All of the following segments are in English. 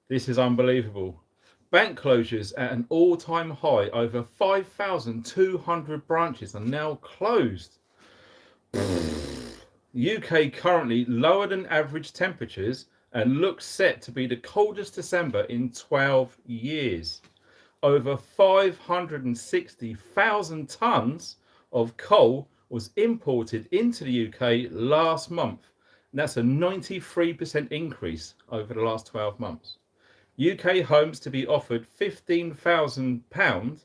This is unbelievable. Bank closures at an all-time high. Over 5,200 branches are now closed. UK currently lower than average temperatures and looks set to be the coldest December in 12 years. Over 560,000 tonnes of coal was imported into the UK last month. And that's a 93% increase over the last 12 months. UK homes to be offered £15,000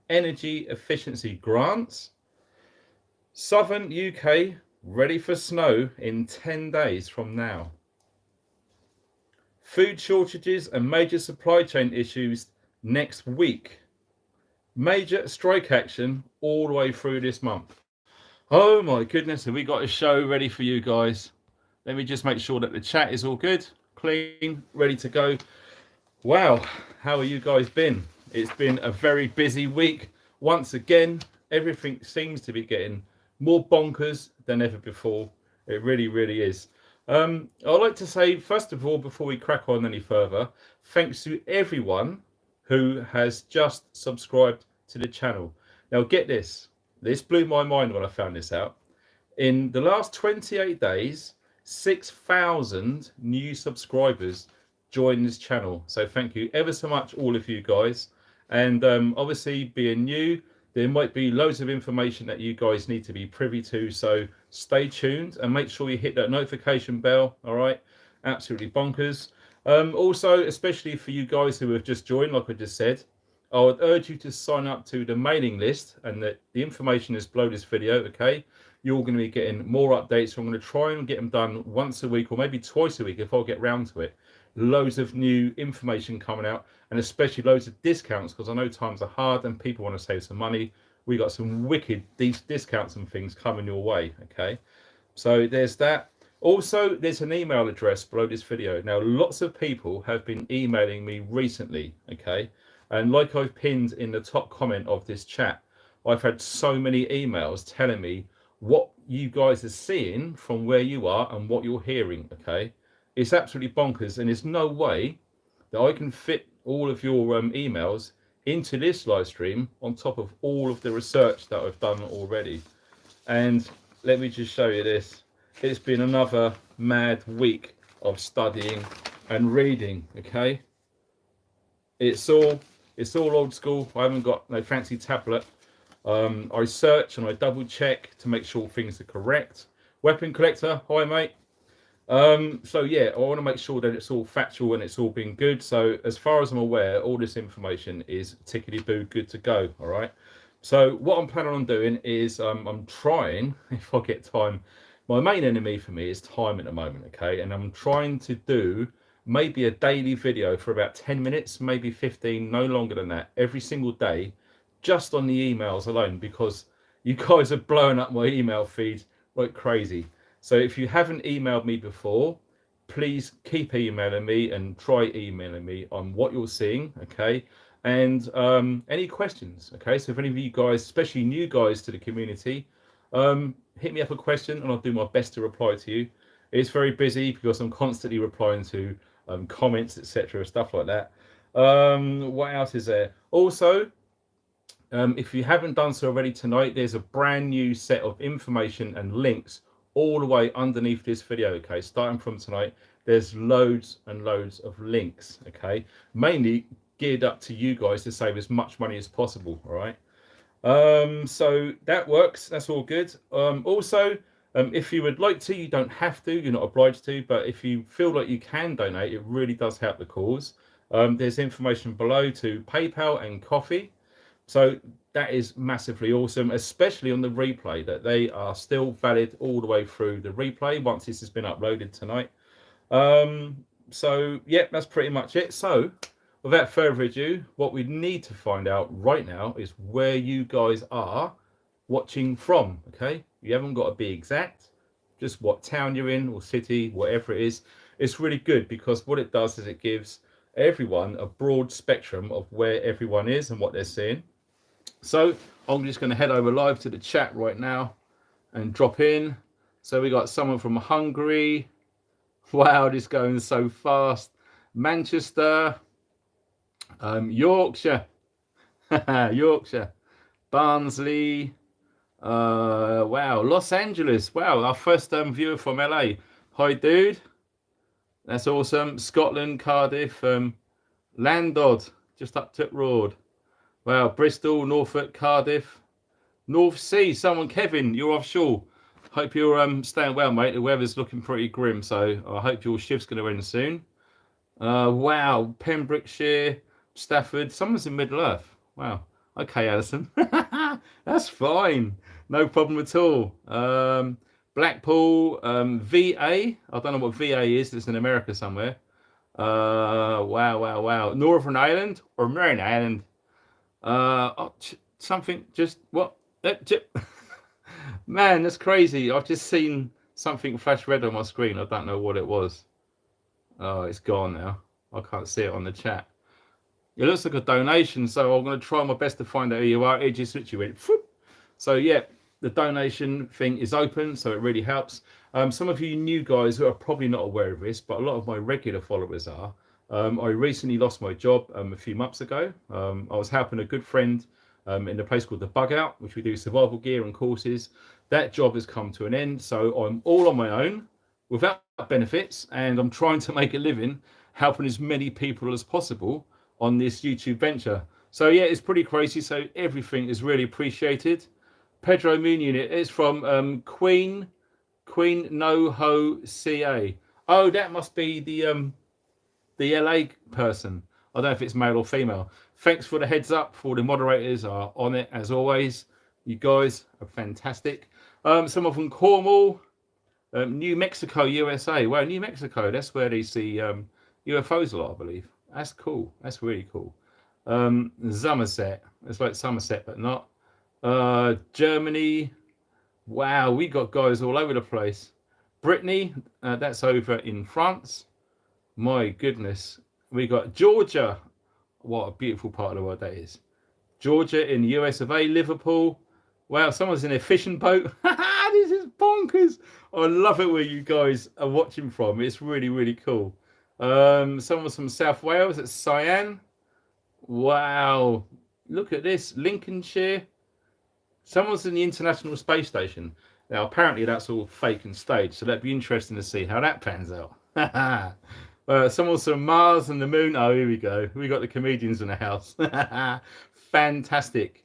energy efficiency grants. Southern UK ready for snow in 10 days from now. Food shortages and major supply chain issues next week. Major strike action all the way through this month. Oh my goodness, have we got a show ready for you guys? Let me just make sure that the chat is all good, clean, ready to go. Wow, how are you guys been? It's been a very busy week. Once again, everything seems to be getting more bonkers than ever before. It really, really is. I'd like to say, first of all, before we crack on any further, thanks to everyone who has just subscribed to the channel. Now, get this. This blew my mind when I found this out. In the last 28 days, 6,000 new subscribers joined this channel. So thank you ever so much, all of you guys. And obviously, being new, there might be loads of information that you guys need to be privy to. So stay tuned and make sure you hit that notification bell. All right. Absolutely bonkers. Also, especially for you guys who have just joined, like I just said, I would urge you to sign up to the mailing list, and the information is below this video. Okay. You're going to be getting more updates. So I'm going to try and get them done once a week or maybe twice a week if I'll get round to it. Loads of new information coming out, and especially loads of discounts, because I know times are hard and people want to save some money. We got some wicked discounts and things coming your way. Okay, so there's that. Also, there's an email address below this video. Now, lots of people have been emailing me recently. Okay, and like I've pinned in the top comment of this chat, I've had so many emails telling me what you guys are seeing from where you are and what you're hearing. Okay, it's absolutely bonkers, and there's no way that I can fit all of your emails into this live stream on top of all of the research that I've done already. And let me just show you this. It's been another mad week of studying and reading. Okay, it's all old school. I haven't got no fancy tablet. I search and I double check to make sure things are correct. Weapon collector, hi mate. So yeah, I want to make sure that it's all factual and it's all been good. So as far as I'm aware, all this information is tickety-boo good to go. All right. So what I'm planning on doing is I'm trying, if I get time, my main enemy for me is time at the moment. Okay, and I'm trying to do maybe a daily video for about 10 minutes, maybe 15, no longer than that, every single day, just on the emails alone, because you guys are blowing up my email feed like crazy. So if you haven't emailed me before, please keep emailing me and try emailing me on what you're seeing, okay? And any questions, okay? So if any of you guys, especially new guys to the community, hit me up a question and I'll do my best to reply to you. It's very busy because I'm constantly replying to comments, etc., stuff like that. What else is there? Also, if you haven't done so already tonight, there's a brand new set of information and links all the way underneath this video. Okay, starting from tonight, there's loads and loads of links. Okay, mainly geared up to you guys to save as much money as possible. All right, so that works. That's all good. Also, if you would like to, you don't have to, you're not obliged to, but if you feel like you can donate, it really does help the cause. There's information below to PayPal and Coffee. So that is massively awesome, especially on the replay, that they are still valid all the way through the replay once this has been uploaded tonight. So yeah, that's pretty much it. So without further ado, what we need to find out right now is where you guys are watching from. Okay, you haven't got to be exact, just what town you're in or city, whatever it is. It's really good because what it does is it gives everyone a broad spectrum of where everyone is and what they're seeing. So I'm just going to head over live to the chat right now and drop in. So we got someone from Hungary. Wow, this is going so fast. Manchester, Yorkshire, Yorkshire, Barnsley, wow, Los Angeles. Wow, our first viewer from LA. Hi, dude. That's awesome. Scotland, Cardiff, Landod, just up Tip Road. Wow, Bristol, Norfolk, Cardiff, North Sea. Someone, Kevin, you're offshore. Hope you're staying well, mate. The weather's looking pretty grim, so I hope your shift's going to end soon. Wow, Pembrokeshire, Stafford. Someone's in Middle Earth. Wow. Okay, Alison. That's fine. No problem at all. Blackpool, VA. I don't know what VA is. It's in America somewhere. Wow. Northern Ireland or Marin Island. Something just what? Man, that's crazy. I've just seen something flash red on my screen. I don't know what it was. Oh, it's gone now. I can't see it on the chat. It looks like a donation, so I'm going to try my best to find out who you are. It just literally went. Whoop. So yeah, the donation thing is open, so it really helps. Some of you new guys who are probably not aware of this, but a lot of my regular followers are. I recently lost my job a few months ago. I was helping a good friend in a place called the Bug Out, which we do survival gear and courses. That job has come to an end, so I'm all on my own without benefits, and I'm trying to make a living helping as many people as possible on this YouTube venture. So yeah, it's pretty crazy. So everything is really appreciated. Pedro Moon Unit is from Queen NoHo CA. Oh, that must be the LA person. I don't know if it's male or female. Thanks for the heads up. For the moderators are on it as always. You guys are fantastic. Some of them Cornwall, New Mexico, USA. Well, New Mexico, that's where they see UFOs a lot, I believe. That's cool. That's really cool. Somerset. It's like Somerset, but not. Germany. Wow, we got guys all over the place. Brittany, that's over in France. My goodness. We got Georgia. What a beautiful part of the world that is. Georgia in the US of A. Liverpool. Wow, someone's in a fishing boat. This is bonkers. I love it where you guys are watching from. It's really, really cool. Someone's from South Wales at Cyan. Wow. Look at this. Lincolnshire. Someone's in the International Space Station. Now, apparently that's all fake and staged, so that'd be interesting to see how that pans out. Someone's from Mars and the Moon. Oh, here we go. We got the comedians in the house. Fantastic.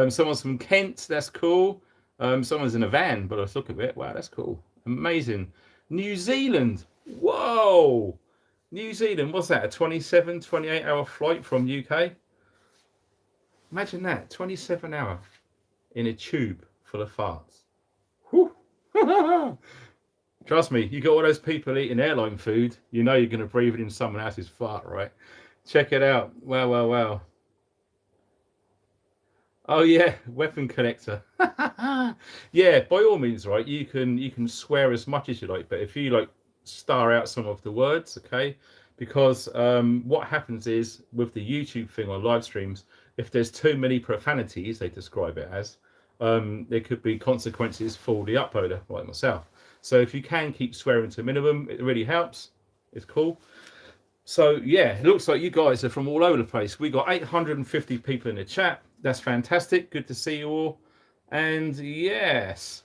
Someone's from Kent. That's cool. Someone's in a van, but let's look at it. Wow, that's cool. Amazing. New Zealand. Whoa. New Zealand. What's that? A 27, 28-hour flight from UK? Imagine that. 27-hour in a tube full of farts. Whew. Trust me, you got all those people eating airline food, you know you're going to breathe it in someone else's fart, right? Check it out. Wow. Oh yeah, weapon collector. Yeah, by all means, right? You can swear as much as you like, but if you like star out some of the words, okay? Because what happens is with the YouTube thing on live streams, if there's too many profanities, they describe it as, there could be consequences for the uploader, like myself. So if you can keep swearing to a minimum, it really helps. It's cool. So yeah, it looks like you guys are from all over the place. We got 850 people in the chat. That's fantastic. Good to see you all. And yes,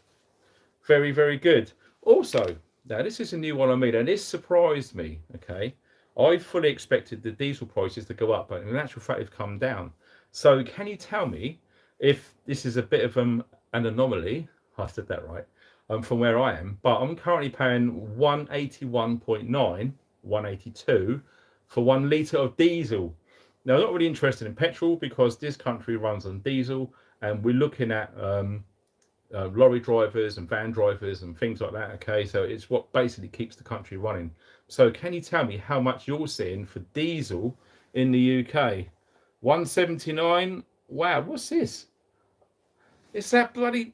very, very good. Also, now this is a new one I made, and this surprised me. Okay, I fully expected the diesel prices to go up, but in actual fact, they've come down. So can you tell me if this is a bit of an anomaly? I said that right. From where I am, but I'm currently paying 181.9, 182 for 1 litre of diesel. Now, I'm not really interested in petrol because this country runs on diesel, and we're looking at lorry drivers and van drivers and things like that. Okay, so it's what basically keeps the country running. So can you tell me how much you're seeing for diesel in the UK? 179. Wow, what's this? It's that bloody...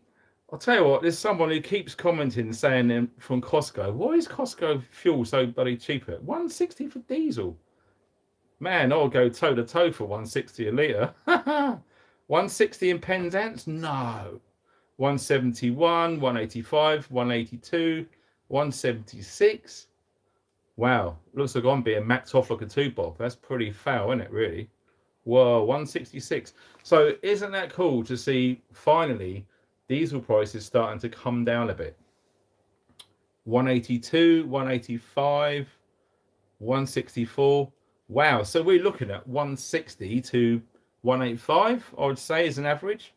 I'll tell you what, there's someone who keeps commenting saying from Costco, why is Costco fuel so bloody cheap at 160 for diesel? Man, I'll go toe to toe for 160 a litre. 160 in Penzance? No. 171, 185, 182, 176. Wow, looks like I'm being macked off like a 2-bob. That's pretty foul, isn't it, really? Whoa, 166. So isn't that cool to see finally diesel prices starting to come down a bit? 182, 185, 164. Wow, so we're looking at 160 to 185, I would say, as an average.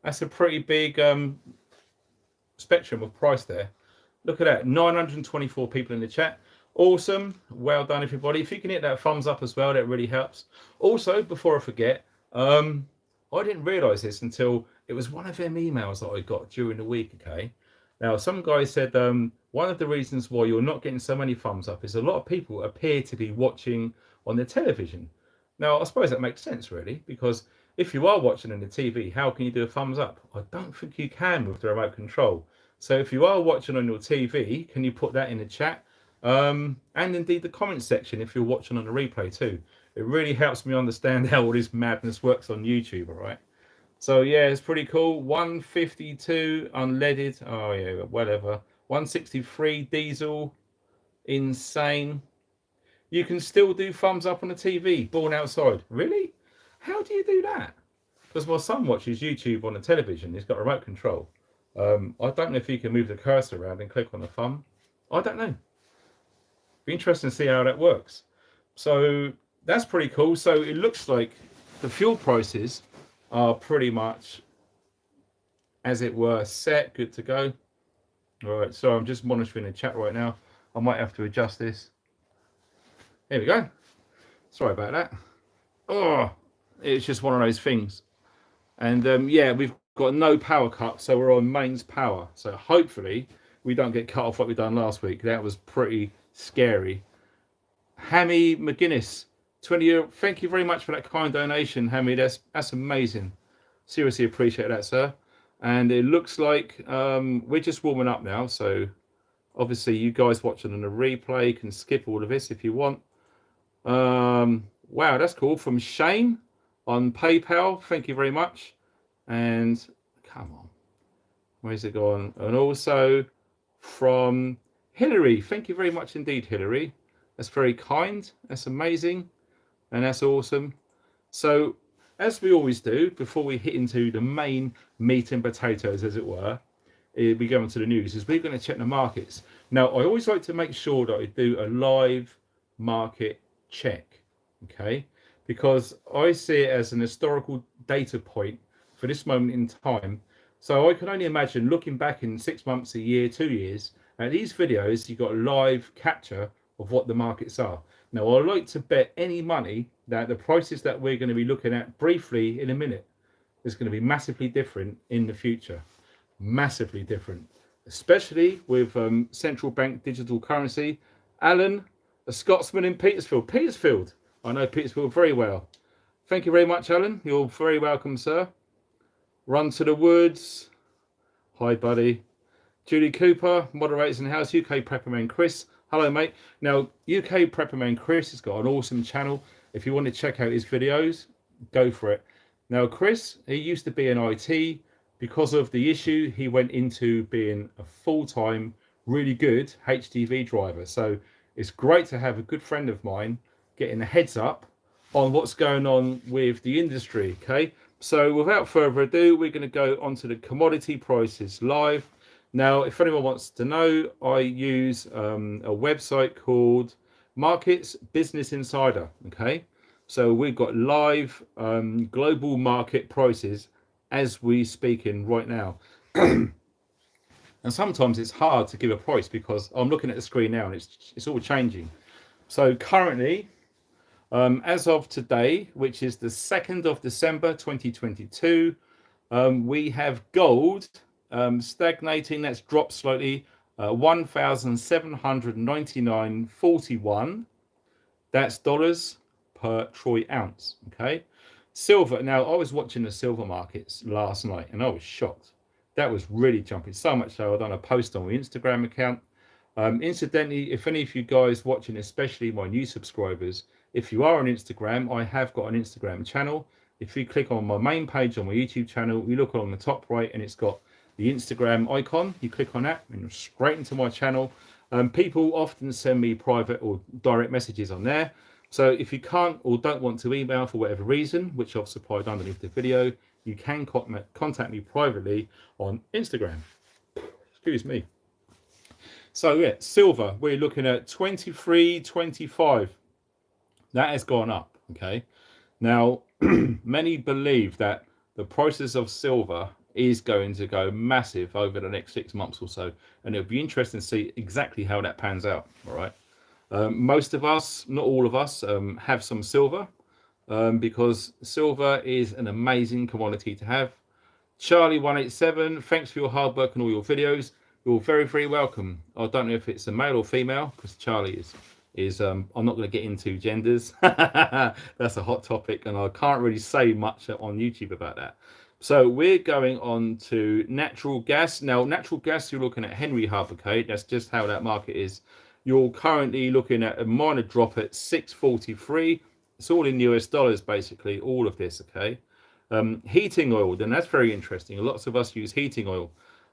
That's a pretty big spectrum of price there. Look at that, 924 people in the chat. Awesome, well done everybody. If you can hit that thumbs up as well, that really helps. Also, before I forget, I didn't realize this until it was one of them emails that I got during the week. Okay, now some guy said one of the reasons why you're not getting so many thumbs up is a lot of people appear to be watching on the television. Now I suppose that makes sense really, because if you are watching on the TV, how can you do a thumbs up? I don't think you can with the remote control. So if you are watching on your TV, can you put that in the chat? And indeed the comment section if you're watching on the replay too. It really helps me understand how all this madness works on YouTube, all right? So yeah, it's pretty cool. 152 unleaded. Oh yeah, whatever. 163 diesel. Insane. You can still do thumbs up on the TV, born outside. Really? How do you do that? Because my son watches YouTube on the television. He's got a remote control. I don't know if you can move the cursor around and click on the thumb. I don't know. Be interesting to see how that works. So that's pretty cool. So it looks like the fuel prices are pretty much, as it were, set, good to go. All right, so I'm just monitoring the chat right now. I might have to adjust this. There we go. Sorry about that. Oh, it's just one of those things. And yeah, we've got no power cut, so we're on mains power. So hopefully we don't get cut off like we done last week. That was pretty scary. Hammy McGuinness, 20 euro. Thank you very much for that kind donation, Hammy. That's amazing. Seriously appreciate that, sir. And it looks like we're just warming up now. So obviously you guys watching on the replay can skip all of this if you want. Wow, that's cool. From Shane on PayPal. Thank you very much. And come on, where's it gone? And also from Hillary. Thank you very much indeed, Hillary. That's very kind. That's amazing. And that's awesome. So as we always do, before we hit into the main meat and potatoes, as it were, we go into the news, is we're going to check the markets. Now, I always like to make sure that I do a live market check, okay? Because I see it as an historical data point for this moment in time. So I can only imagine looking back in 6 months, a year, 2 years, at these videos, you've got a live capture of what the markets are. Now, I like to bet any money that the prices that we're going to be looking at briefly in a minute is going to be massively different in the future. Massively different, especially with central bank digital currency. Alan, a Scotsman in Petersfield. Petersfield. I know Petersfield very well. Thank you very much, Alan. You're very welcome, sir. Run to the Woods. Hi, buddy. Julie Cooper, moderators in the house. UK Prepperman Chris. Hello, mate. Now, UK Prepperman Chris has got an awesome channel. If you want to check out his videos, go for it. Now, Chris, he used to be in IT. Because of the issue, he went into being a full-time, really good HGV driver. So it's great to have a good friend of mine getting a heads up on what's going on with the industry, okay? So without further ado, we're going to go onto the commodity prices live. Now, if anyone wants to know, I use a website called Markets Business Insider, okay? So we've got live global market prices as we speak in right now. And sometimes it's hard to give a price because I'm looking at the screen now and it's all changing. So currently, as of today, which is the 2nd of December 2022, we have gold stagnating. That's dropped slightly, 1,799.41. That's dollars per troy ounce, okay? Silver. Now, I was watching the silver markets last night and I was shocked. That was really jumping, so much so I've done a post on my Instagram account. Incidentally, if any of you guys watching, especially my new subscribers, if you are on Instagram, I have got an Instagram channel. If you click on my main page on my YouTube channel, you look along the top right and it's got the Instagram icon. You click on that and you're straight into my channel. People often send me private or direct messages on there. So if you can't or don't want to email for whatever reason, which I've supplied underneath the video, you can contact me privately on Instagram. Excuse me. So yeah, silver, we're looking at 23.25. That has gone up. Okay. Now, many believe that the prices of silver is going to go massive over the next 6 months or so, and it'll be interesting to see exactly how that pans out. All right. Most of us, not all of us, have some silver because silver is an amazing commodity to have. Charlie187, thanks for your hard work and all your videos. You're very, very welcome. I don't know if it's a male or female because Charlie is I'm not going to get into genders. That's a hot topic, and I can't really say much on YouTube about that. So we're going on to natural gas. Now, natural gas, you're looking at Henry Hub, okay? That's just how that market is. You're currently looking at a minor drop at 643. It's all in US dollars, basically, all of this, okay? Heating oil, then that's very interesting. Lots of us use heating oil.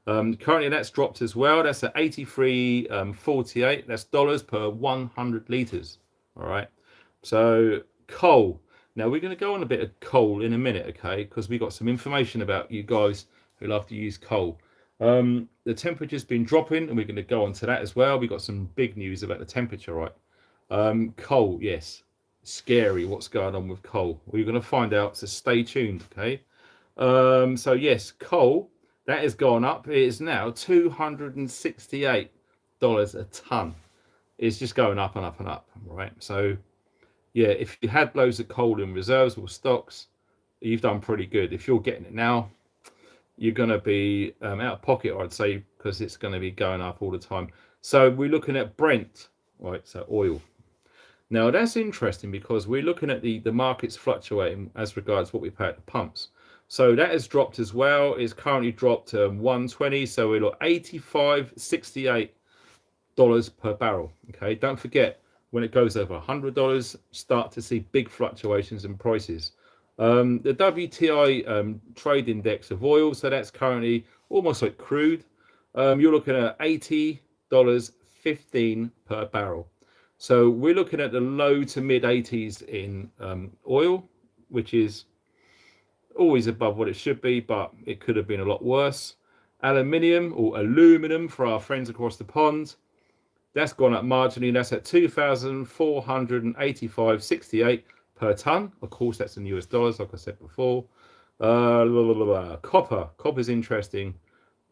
Currently, that's dropped as well. That's at 83.48. That's dollars per 100 liters. All right. So coal. Now we're going to go on a bit of coal in a minute, okay? Because we got some information about you guys who love to use coal. The temperature's been dropping, and we're going to go on to that as well. We got some big news about the temperature, right? Coal, yes. Scary what's going on with coal. We're going to find out, so stay tuned, okay? So yes, coal, that has gone up. It is now $268 a ton. It's just going up and up and up, right? So yeah, if you had loads of coal in reserves or stocks, you've done pretty good. If you're getting it now, you're going to be out of pocket, I'd say, because it's going to be going up all the time. So we're looking at Brent, right? So oil. Now that's interesting because we're looking at the markets fluctuating as regards what we pay at the pumps. So that has dropped as well. It's currently dropped to 120. So we're at $85.68 per barrel. Okay, don't forget when it goes over $100, start to see big fluctuations in prices. The WTI trade index of oil, so that's currently almost like crude. You're looking at $80.15 per barrel. So we're looking at the low to mid 80s in oil, which is always above what it should be, but it could have been a lot worse. Aluminium or aluminum for our friends across the pond, that's gone up marginally. That's at 2,485.68 per ton. Of course, that's in US dollars, like I said before. Copper is interesting.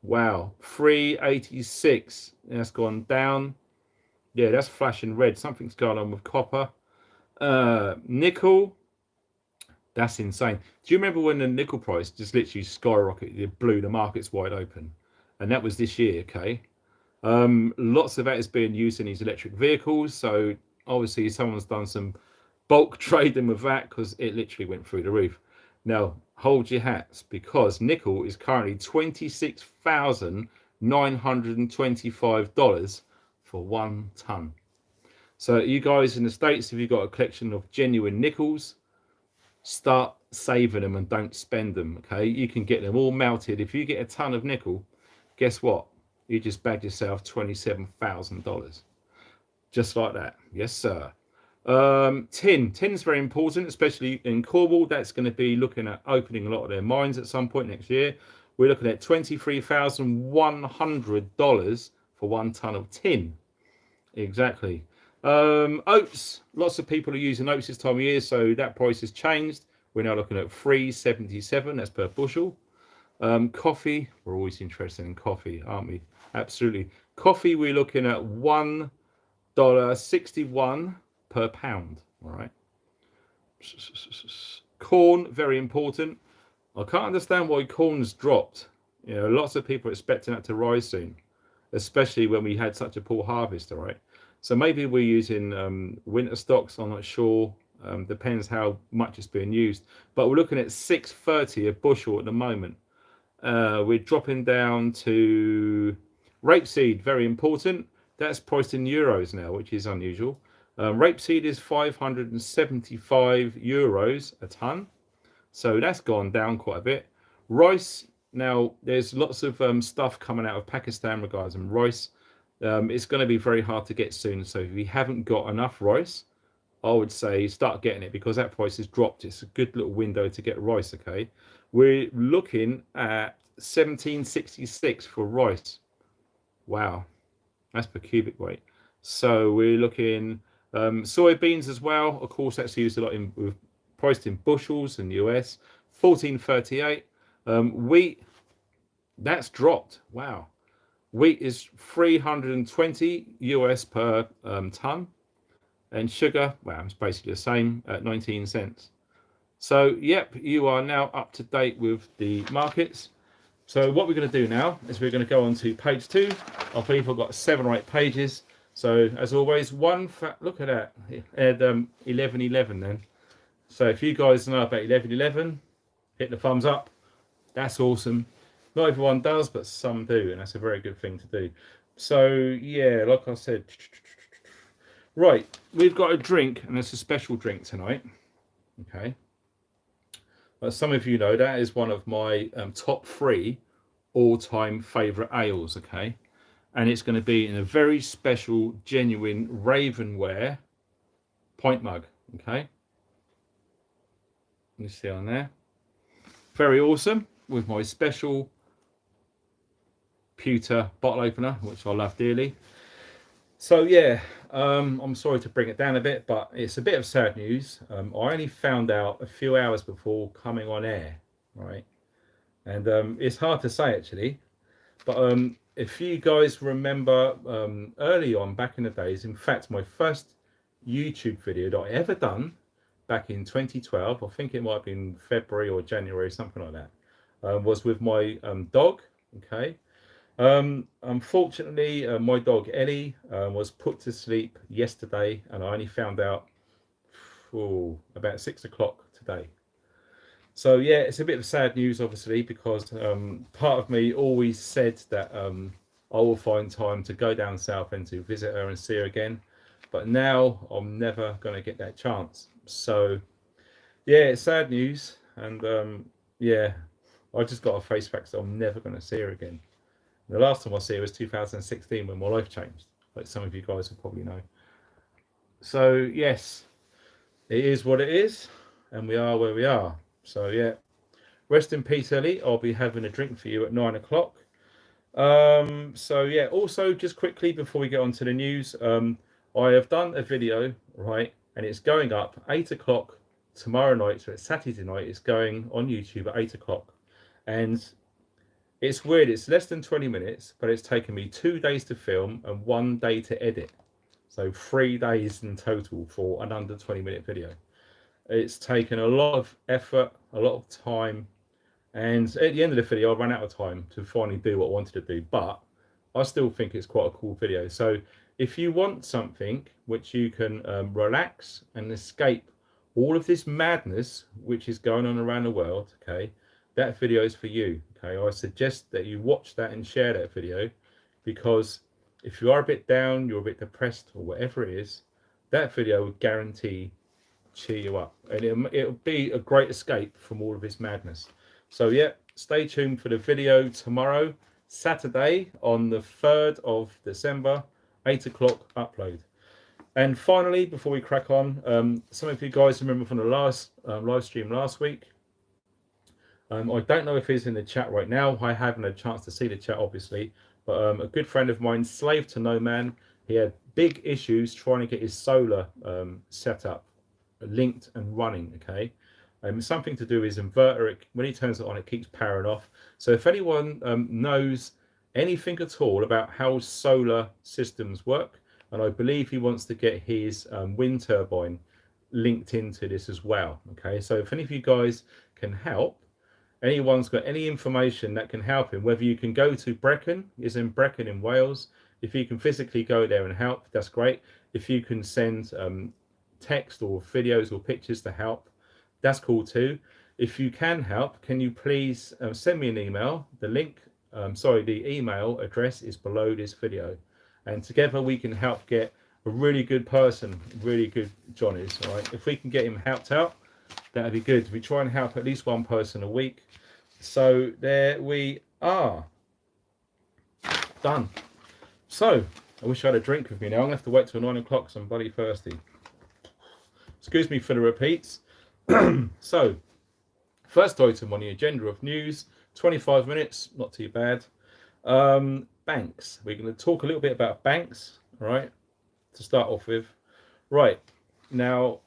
Wow, 386. That's gone down. Yeah, that's flashing red. Something's going on with copper. Nickel, that's insane. Do you remember when the nickel price just literally skyrocketed? It blew the markets wide open. And that was this year, okay? Lots of that is being used in these electric vehicles. So obviously someone's done some bulk trading with that because it literally went through the roof. Now, hold your hats because nickel is currently $26,925 for 1 ton. So you guys in the States, if you've got a collection of genuine nickels, start saving them and don't spend them, okay? You can get them all melted. If you get a ton of nickel, guess what? You just bagged yourself $27,000. Just like that. Yes, sir. Tin's very important, especially in Cornwall. That's going to be looking at opening a lot of their mines at some point next year. We're looking at $23,100 for 1 ton of tin. Exactly. Oats, lots of people are using oats this time of year, so that price has changed. We're now looking at $3.77, that's per bushel. Coffee, we're always interested in coffee, aren't we? Absolutely. Coffee, we're looking at $1.61 per pound. All right. Corn, very important. I can't understand why corn's dropped. You know, lots of people are expecting that to rise soon, especially when we had such a poor harvest. All right. So maybe we're using winter stocks. I'm not sure. Depends how much it's being used. But we're looking at $6.30 a bushel at the moment. We're dropping down to rapeseed, very important. That's priced in euros now, which is unusual. Rapeseed is 575 euros a ton. So that's gone down quite a bit. Rice, now there's lots of stuff coming out of Pakistan regarding rice. It's going to be very hard to get soon. So if you haven't got enough rice, I would say start getting it, because that price has dropped. It's a good little window to get rice. Okay, we're looking at 1766 for rice. Wow, that's per cubic weight. So we're looking soybeans as well. Of course, that's used a lot in priced in bushels in the US. 1438. Wheat, that's dropped. Wow. Wheat is 320 US per ton, and sugar, well, it's basically the same at 19 cents. So, yep, you are now up to date with the markets. So what we're going to do now is we're going to go on to page 2. I believe I've got 7 or 8 pages. So as always, look at that, at 11:11 then. So if you guys know about 11:11, hit the thumbs up. That's awesome. Not everyone does, but some do, and that's a very good thing to do. So yeah, like I said, right, we've got a drink, and it's a special drink tonight. Okay. As some of you know, that is one of my top 3 all-time favourite ales. Okay, and it's going to be in a very special, genuine Ravenware pint mug. Okay, you see on there, very awesome, with my special pewter bottle opener, which I love dearly. So yeah, I'm sorry to bring it down a bit, but it's a bit of sad news. I only found out a few hours before coming on air, right? And it's hard to say actually, but if you guys remember early on, back in the days, in fact, my first YouTube video that I ever done back in 2012, I think it might have been February or January, something like that, was with my dog. Okay. Unfortunately, my dog Ellie was put to sleep yesterday, and I only found out about 6 o'clock today. So yeah, it's a bit of sad news, obviously, because part of me always said that I will find time to go down south and to visit her and see her again, but now I'm never going to get that chance. So yeah, it's sad news, and yeah, I just got to face facts that I'm never going to see her again. The last time I see her was 2016, when my life changed, like some of you guys will probably know. So yes, it is what it is, and we are where we are. So yeah, rest in peace, Ellie. I'll be having a drink for you at 9 o'clock. So yeah, also just quickly before we get on to the news, I have done a video, right, and it's going up 8 o'clock tomorrow night. So it's Saturday night. It's going on YouTube at 8 o'clock, and it's weird. It's less than 20 minutes, but it's taken me 2 days to film and 1 day to edit. So 3 days in total for an under 20-minute video. It's taken a lot of effort, a lot of time, and at the end of the video, I ran out of time to finally do what I wanted to do. But I still think it's quite a cool video. So if you want something which you can relax and escape all of this madness which is going on around the world, okay, that video is for you. Okay, I suggest that you watch that and share that video, because if you are a bit down, you're a bit depressed, or whatever it is, that video will guarantee cheer you up, and it'll be a great escape from all of this madness. So yeah, stay tuned for the video tomorrow, Saturday, on the 3rd of December, 8 o'clock upload. And finally, before we crack on, some of you guys remember from the last live stream last week, I don't know if he's in the chat right now. I haven't had a chance to see the chat, obviously, but a good friend of mine, Slave to No Man, he had big issues trying to get his solar set up, linked and running. Okay, something to do with his inverter. When he turns it on, it keeps powering off. So if anyone knows anything at all about how solar systems work, and I believe he wants to get his wind turbine linked into this as well. Okay, so if any of you guys can help, anyone's got any information that can help him, whether you can go to Brecon, is in Brecon in Wales. If you can physically go there and help, that's great. If you can send text or videos or pictures to help, that's cool too. If you can help, can you please send me an email? The link, the email address is below this video, and together we can help get a really good person, really good Johnny's. All right, if we can get him helped out, that'd be good. We try and help at least one person a week. So there we are, done. So I wish I had a drink with me now. I'm going to have to wait till 9 o'clock because I'm bloody thirsty. Excuse me for the repeats. So, first item on the agenda of news, 25 minutes, not too bad. Banks. We're going to talk a little bit about banks, right, to start off with. Right, now,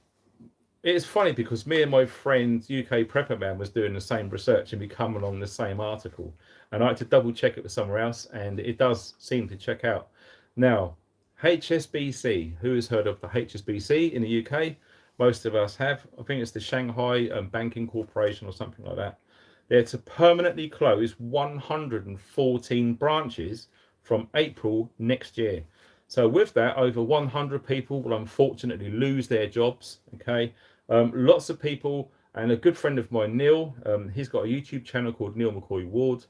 it's funny because me and my friend UK Prepper Man was doing the same research and we come along the same article. And I had to double check it with somewhere else, and it does seem to check out. Now, HSBC, who has heard of the HSBC in the UK? Most of us have. I think it's the Shanghai Banking Corporation or something like that. They're to permanently close 114 branches from April next year. So with that, over 100 people will unfortunately lose their jobs. Okay, lots of people, and a good friend of mine, Neil, he's got a YouTube channel called Neil McCoy Ward.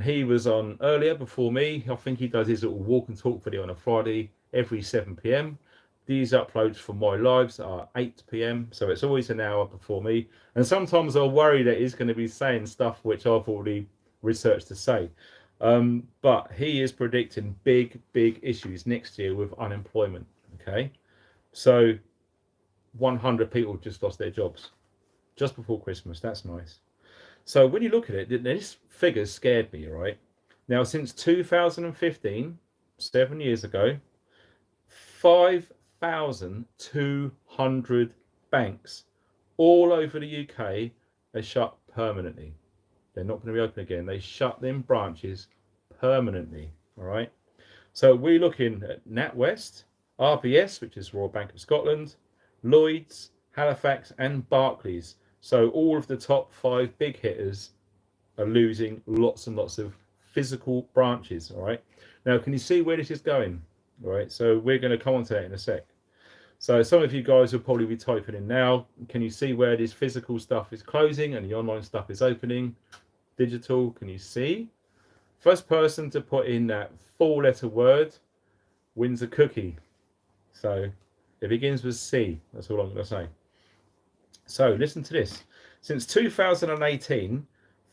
He was on earlier before me. I think he does his little walk and talk video on a Friday every 7 p.m. These uploads for my lives are 8 p.m. So it's always an hour before me. And sometimes I'll worry that he's going to be saying stuff which I've already researched to say. But he is predicting big issues next year with unemployment. Okay, so 100 people just lost their jobs just before Christmas. That's nice. So when you look at it, this figure scared me, right? Now, since 2015, 7 years ago, 5,200 banks all over the UK are shut permanently. They're not going to be open again. They shut them branches permanently. All right. So we're looking at NatWest, RBS, which is Royal Bank of Scotland, Lloyds, Halifax, and Barclays. So all of the top 5 big hitters are losing lots and lots of physical branches. All right. Now, can you see where this is going? All right. So we're going to come on to that in a sec. So some of you guys will probably be typing in now. Can you see where this physical stuff is closing and the online stuff is opening? Digital, can you see? First person to put in that 4-letter word wins a cookie. So it begins with C. That's all I'm going to say. So listen to this. Since 2018,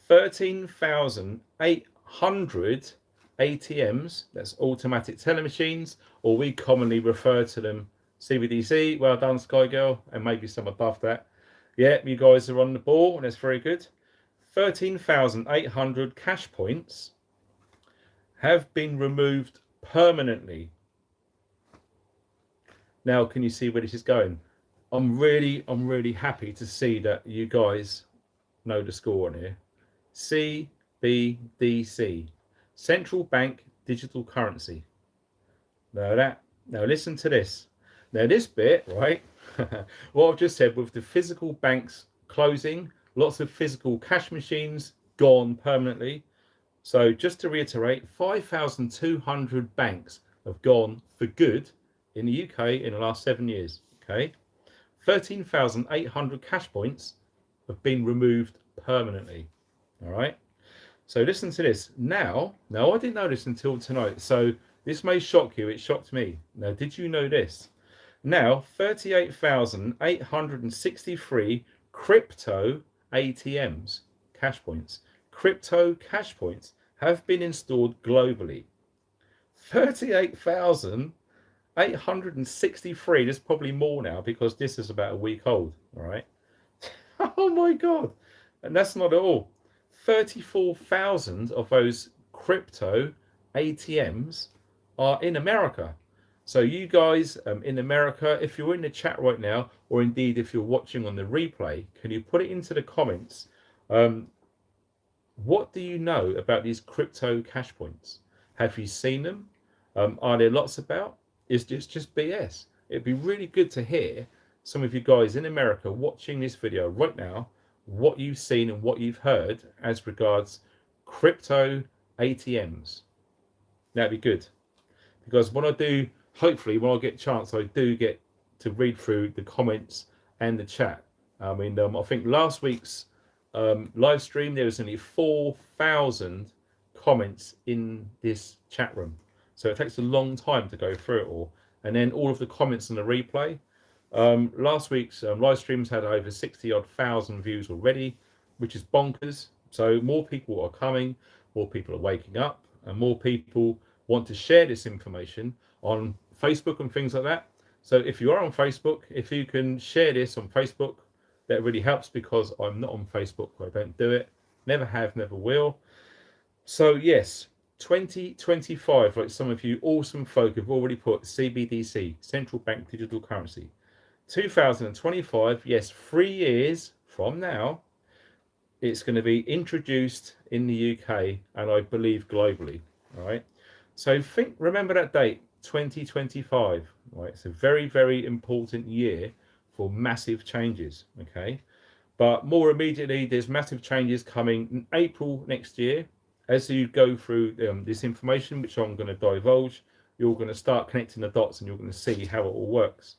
13,800 ATMs, that's automatic teller machines, or we commonly refer to them CBDC. Well done, Sky Girl, and maybe some above that. Yeah, you guys are on the ball, and that's very good. 13,800 cash points have been removed permanently. Now, can you see where this is going? I'm really happy to see that you guys know the score on here. CBDC, Central Bank Digital Currency. Now listen to this. Now this bit, right? What I've just said with the physical banks closing, lots of physical cash machines gone permanently. So just to reiterate, 5,200 banks have gone for good in the UK in the last 7 years. Okay, 13,800 cash points have been removed permanently. All right. So listen to this. Now I didn't know this until tonight. So this may shock you. It shocked me. Now, did you know this? Now, 38,863 crypto ATMs, cash points, crypto cash points have been installed globally. 38,863. There's probably more now because this is about a week old. All right. Oh my God. And that's not all. 34,000 of those crypto ATMs are in America. So you guys in America, if you're in the chat right now, or indeed if you're watching on the replay, can you put it into the comments? What do you know about these crypto cash points? Have you seen them? Are there lots about? Is this just BS? It'd be really good to hear some of you guys in America watching this video right now, what you've seen and what you've heard as regards crypto ATMs. That'd be good. Because when I do, hopefully when I get a chance, I do get to read through the comments and the chat. I mean, I think last week's live stream, there was only 4,000 comments in this chat room. So it takes a long time to go through it all. And then all of the comments on the replay. Last week's live streams had over 60,000 views already, which is bonkers. So more people are coming, more people are waking up, and more people want to share this information. on Facebook and things like that. So if you are on Facebook, if you can share this on Facebook, that really helps, because I'm not on Facebook. I don't do it. Never have, never will. So yes, 2025, like some of you awesome folk have already put, CBDC, central bank digital currency. 2025, yes, 3 years from now, it's going to be introduced in the UK and I believe globally. All right. So remember that date, 2025. Right. It's a very, very important year for massive changes. Okay. But more immediately, there's massive changes coming in April next year. As you go through this information, which I'm going to divulge, you're going to start connecting the dots and you're going to see how it all works.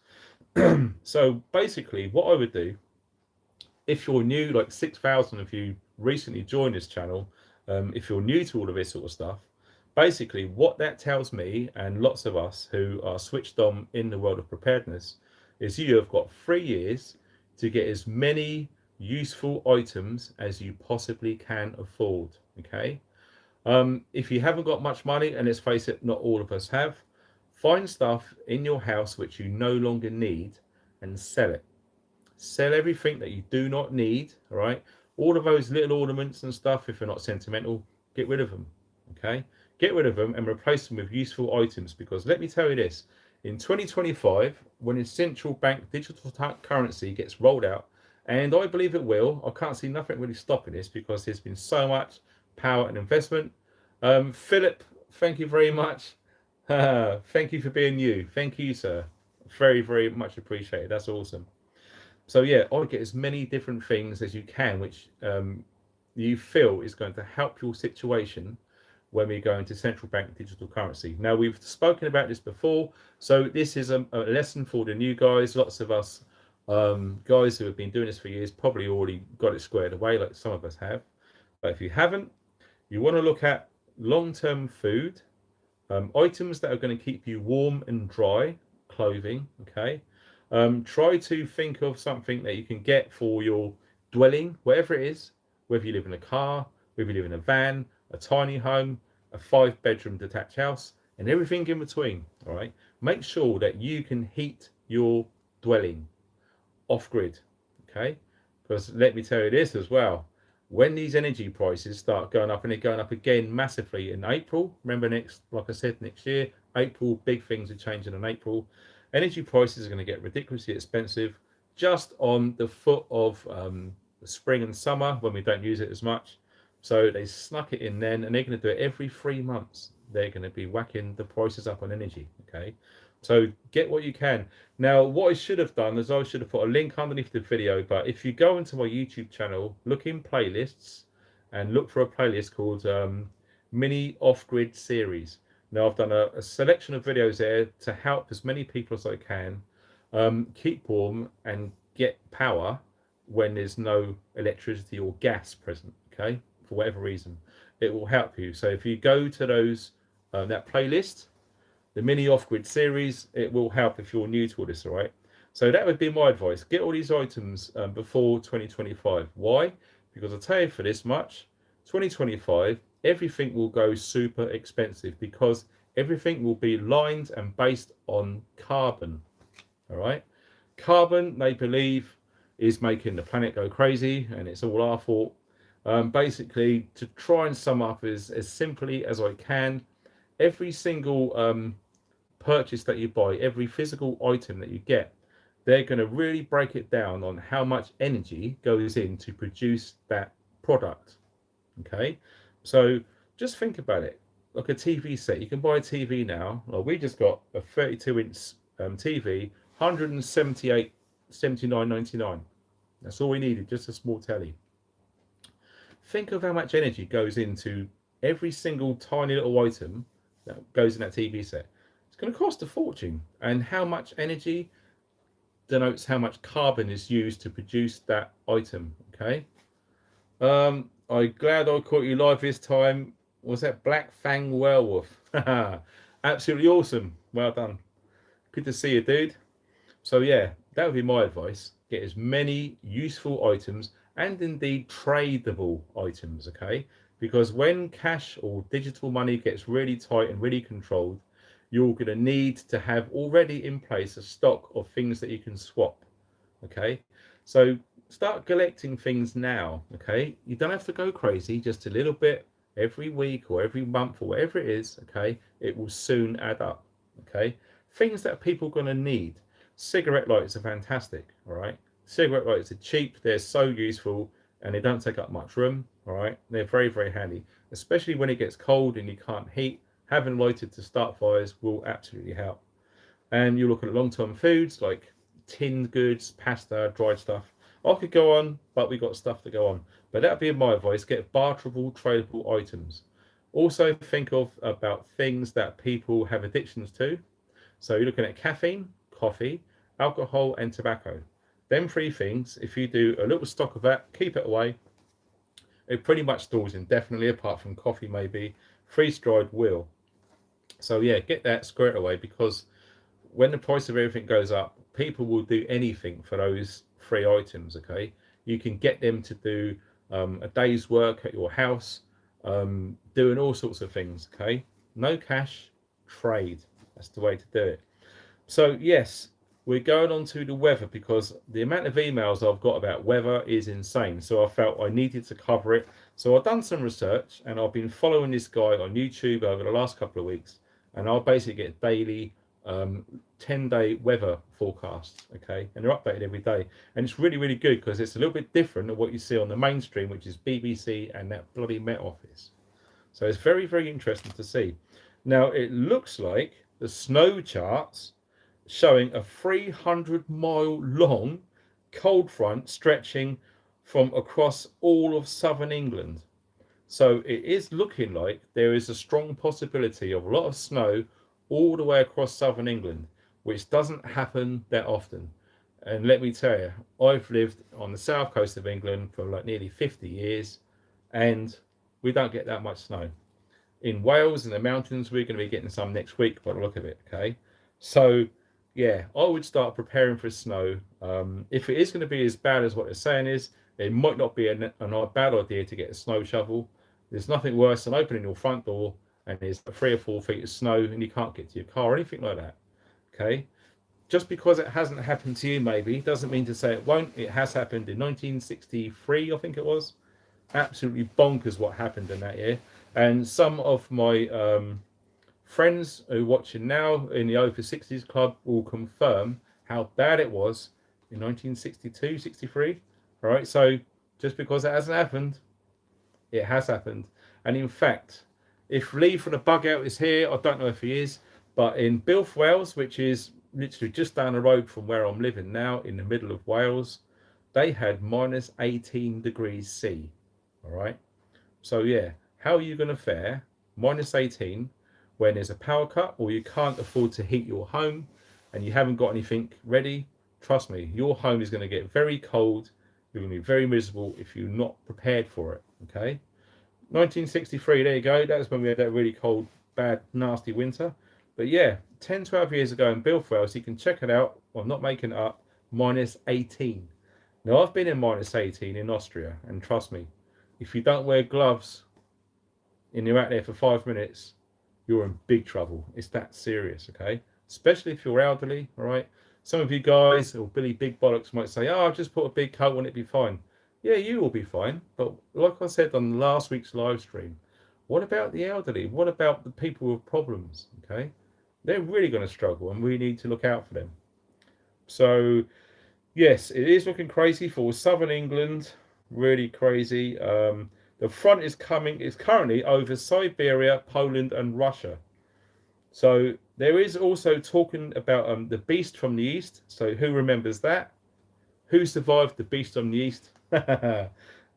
So basically, what I would do, if you're new, like 6,000 of you recently joined this channel, if you're new to all of this sort of stuff, basically what that tells me and lots of us who are switched on in the world of preparedness is you have got 3 years to get as many useful items as you possibly can afford. Okay. If you haven't got much money, and let's face it, not all of us have, find stuff in your house which you no longer need and sell it. Sell everything that you do not need. All right. All of those little ornaments and stuff, if they're not sentimental, get rid of them. Okay. Get rid of them and replace them with useful items, because let me tell you this, in 2025, when a central bank digital currency gets rolled out, and I believe it will, I can't see nothing really stopping this, because there's been so much power and investment. Philip, thank you very much. Thank you for being you. Thank you, sir. Very, very much appreciated. That's awesome. So yeah, I would get as many different things as you can, which you feel is going to help your situation when we go into central bank digital currency. Now, we've spoken about this before, so this is a lesson for the new guys. Lots of us guys who have been doing this for years probably already got it squared away, like some of us have. But if you haven't, you want to look at long-term food, items that are going to keep you warm and dry, clothing. Okay. Try to think of something that you can get for your dwelling, wherever it is, whether you live in a car, whether you live in a van, a tiny home, a 5-bedroom detached house, and everything in between. All right. Make sure that you can heat your dwelling off grid. Okay. Because let me tell you this as well. When these energy prices start going up, and they're going up again massively in April, remember like I said, next year, April, big things are changing in April. Energy prices are going to get ridiculously expensive just on the foot of the spring and summer, when we don't use it as much. So they snuck it in then, and they're going to do it every 3 months. They're going to be whacking the prices up on energy. Okay. So get what you can. Now, what I should have done is I should have put a link underneath the video, but if you go into my YouTube channel, look in playlists and look for a playlist called Mini Off-Grid Series. Now, I've done a selection of videos there to help as many people as I can keep warm and get power when there's no electricity or gas present, okay, for whatever reason. It will help you. So if you go to those that playlist, the Mini Off-Grid Series, it will help if you're new to all this, all right? So that would be my advice. Get all these items before 2025. Why? Because I'll tell you for this much, 2025, everything will go super expensive, because everything will be lined and based on carbon, all right? Carbon, they believe, is making the planet go crazy, and it's all our fault. Basically, to try and sum up as simply as I can, every single purchase that you buy, every physical item that you get, they're going to really break it down on how much energy goes in to produce that product. Okay, so just think about it. Like a TV set, you can buy a TV now. Well, we just got a 32-inch TV, 178, 79.99. That's all we needed, just a small telly. Think of how much energy goes into every single tiny little item that goes in that TV set. It's going to cost a fortune, and how much energy denotes how much carbon is used to produce that item. Okay. I'm glad I caught you live this time. Was that Black Fang Werewolf? Absolutely awesome. Well done. Good to see you, dude. So yeah, that would be my advice. Get as many useful items, and indeed tradable items, okay? Because when cash or digital money gets really tight and really controlled, you're going to need to have already in place a stock of things that you can swap. Okay, so start collecting things now. Okay, you don't have to go crazy, just a little bit every week or every month or whatever it is. Okay, it will soon add up. Okay, things that people are going to need. Cigarette lighters are fantastic. All right, cigarette lighters are cheap, they're so useful, and they don't take up much room. All right, they're very, very handy, especially when it gets cold and you can't heat. Having lighted to start fires will absolutely help. And you look at long-term foods like tinned goods, pasta, dried stuff. I could go on, but we got stuff to go on. But that'd be my advice: get barterable, tradable items. Also, think about things that people have addictions to. So you're looking at caffeine, coffee, alcohol, and tobacco. Them three things, if you do a little stock of that, keep it away, it pretty much stores indefinitely, apart from coffee maybe. Freeze-dried will. So yeah, get that squared away, because when the price of everything goes up, people will do anything for those three items. Okay, you can get them to do a day's work at your house, doing all sorts of things. Okay, no cash, trade. That's the way to do it. So yes, we're going on to the weather, because the amount of emails I've got about weather is insane. So I felt I needed to cover it. So I've done some research, and I've been following this guy on YouTube over the last couple of weeks, and I'll basically get daily 10-day weather forecasts. Okay, and they're updated every day, and it's really, really good, because it's a little bit different than what you see on the mainstream, which is BBC and that bloody Met Office. So it's very, very interesting to see. Now it looks like the snow charts showing a 300-mile long cold front stretching from across all of southern England. So it is looking like there is a strong possibility of a lot of snow all the way across southern England, which doesn't happen that often. And let me tell you, I've lived on the south coast of England for like nearly 50 years, and we don't get that much snow. In Wales and the mountains, we're going to be getting some next week by the look of it. Okay, so yeah, I would start preparing for snow. If it is going to be as bad as what they're saying is, it might not be a bad idea to get a snow shovel. There's nothing worse than opening your front door and there's 3 or 4 feet of snow and you can't get to your car or anything like that. Okay, just because it hasn't happened to you maybe doesn't mean to say it won't. It has happened in 1963, I think it was. Absolutely bonkers what happened in that year. And some of my friends who are watching now in the over 60s club will confirm how bad it was in 1962, 63. All right, so just because it hasn't happened, it has happened. And in fact, if Lee from the Bug Out is here, I don't know if he is, but in Builth, Wales, which is literally just down the road from where I'm living now, in the middle of Wales, they had minus 18 degrees C. All right, so yeah, how are you going to fare minus 18 when there's a power cut, or you can't afford to heat your home and you haven't got anything ready? Trust me, your home is going to get very cold. You're going to be very miserable if you're not prepared for it. Okay, 1963, there you go. That's when we had that really cold, bad, nasty winter. But yeah, 10, 12 years ago in Builth, Wales, you can check it out. I'm not making it up. Minus 18. Now, I've been in minus 18 in Austria, and trust me, if you don't wear gloves and you're out there for 5 minutes, you're in big trouble. It's that serious, okay? Especially if you're elderly, all right? Some of you guys, or Billy Big Bollocks, might say, oh, I'll just put a big coat on, it'll be fine. Yeah, you will be fine. But like I said on last week's live stream, what about the elderly? What about the people with problems, okay? They're really going to struggle, and we need to look out for them. So, yes, it is looking crazy for southern England. Really crazy. The front is currently over Siberia, Poland, and Russia. So there is also talking about the beast from the east. So who remembers that? Who survived the beast from the east? That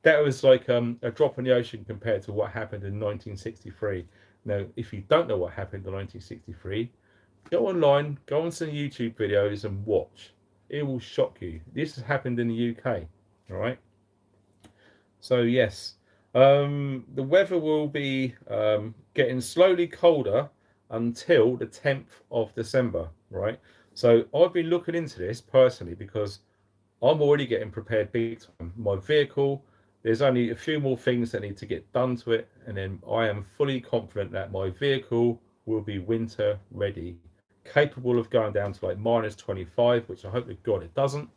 was like a drop in the ocean compared to what happened in 1963. Now, if you don't know what happened in 1963, go online, go on some YouTube videos and watch. It will shock you. This has happened in the UK. All right. So yes, the weather will be getting slowly colder until the 10th of December, right? So I've been looking into this personally because I'm already getting prepared big time. My vehicle, there's only a few more things that need to get done to it, and then I am fully confident that my vehicle will be winter ready, capable of going down to like -25, which I hope to God it doesn't,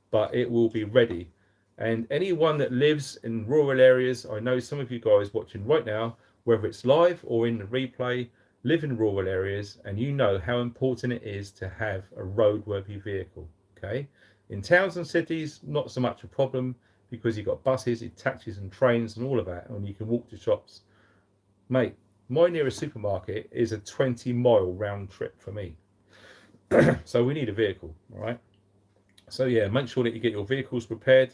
but it will be ready. And anyone that lives in rural areas, I know some of you guys watching right now, whether it's live or in the replay, live in rural areas, and you know how important it is to have a roadworthy vehicle. Okay, in towns and cities, not so much a problem because you've got buses, taxis, and trains, and all of that, and you can walk to shops. Mate, my nearest supermarket is a 20-mile round trip for me. So we need a vehicle, all right? So yeah, make sure that you get your vehicles prepared.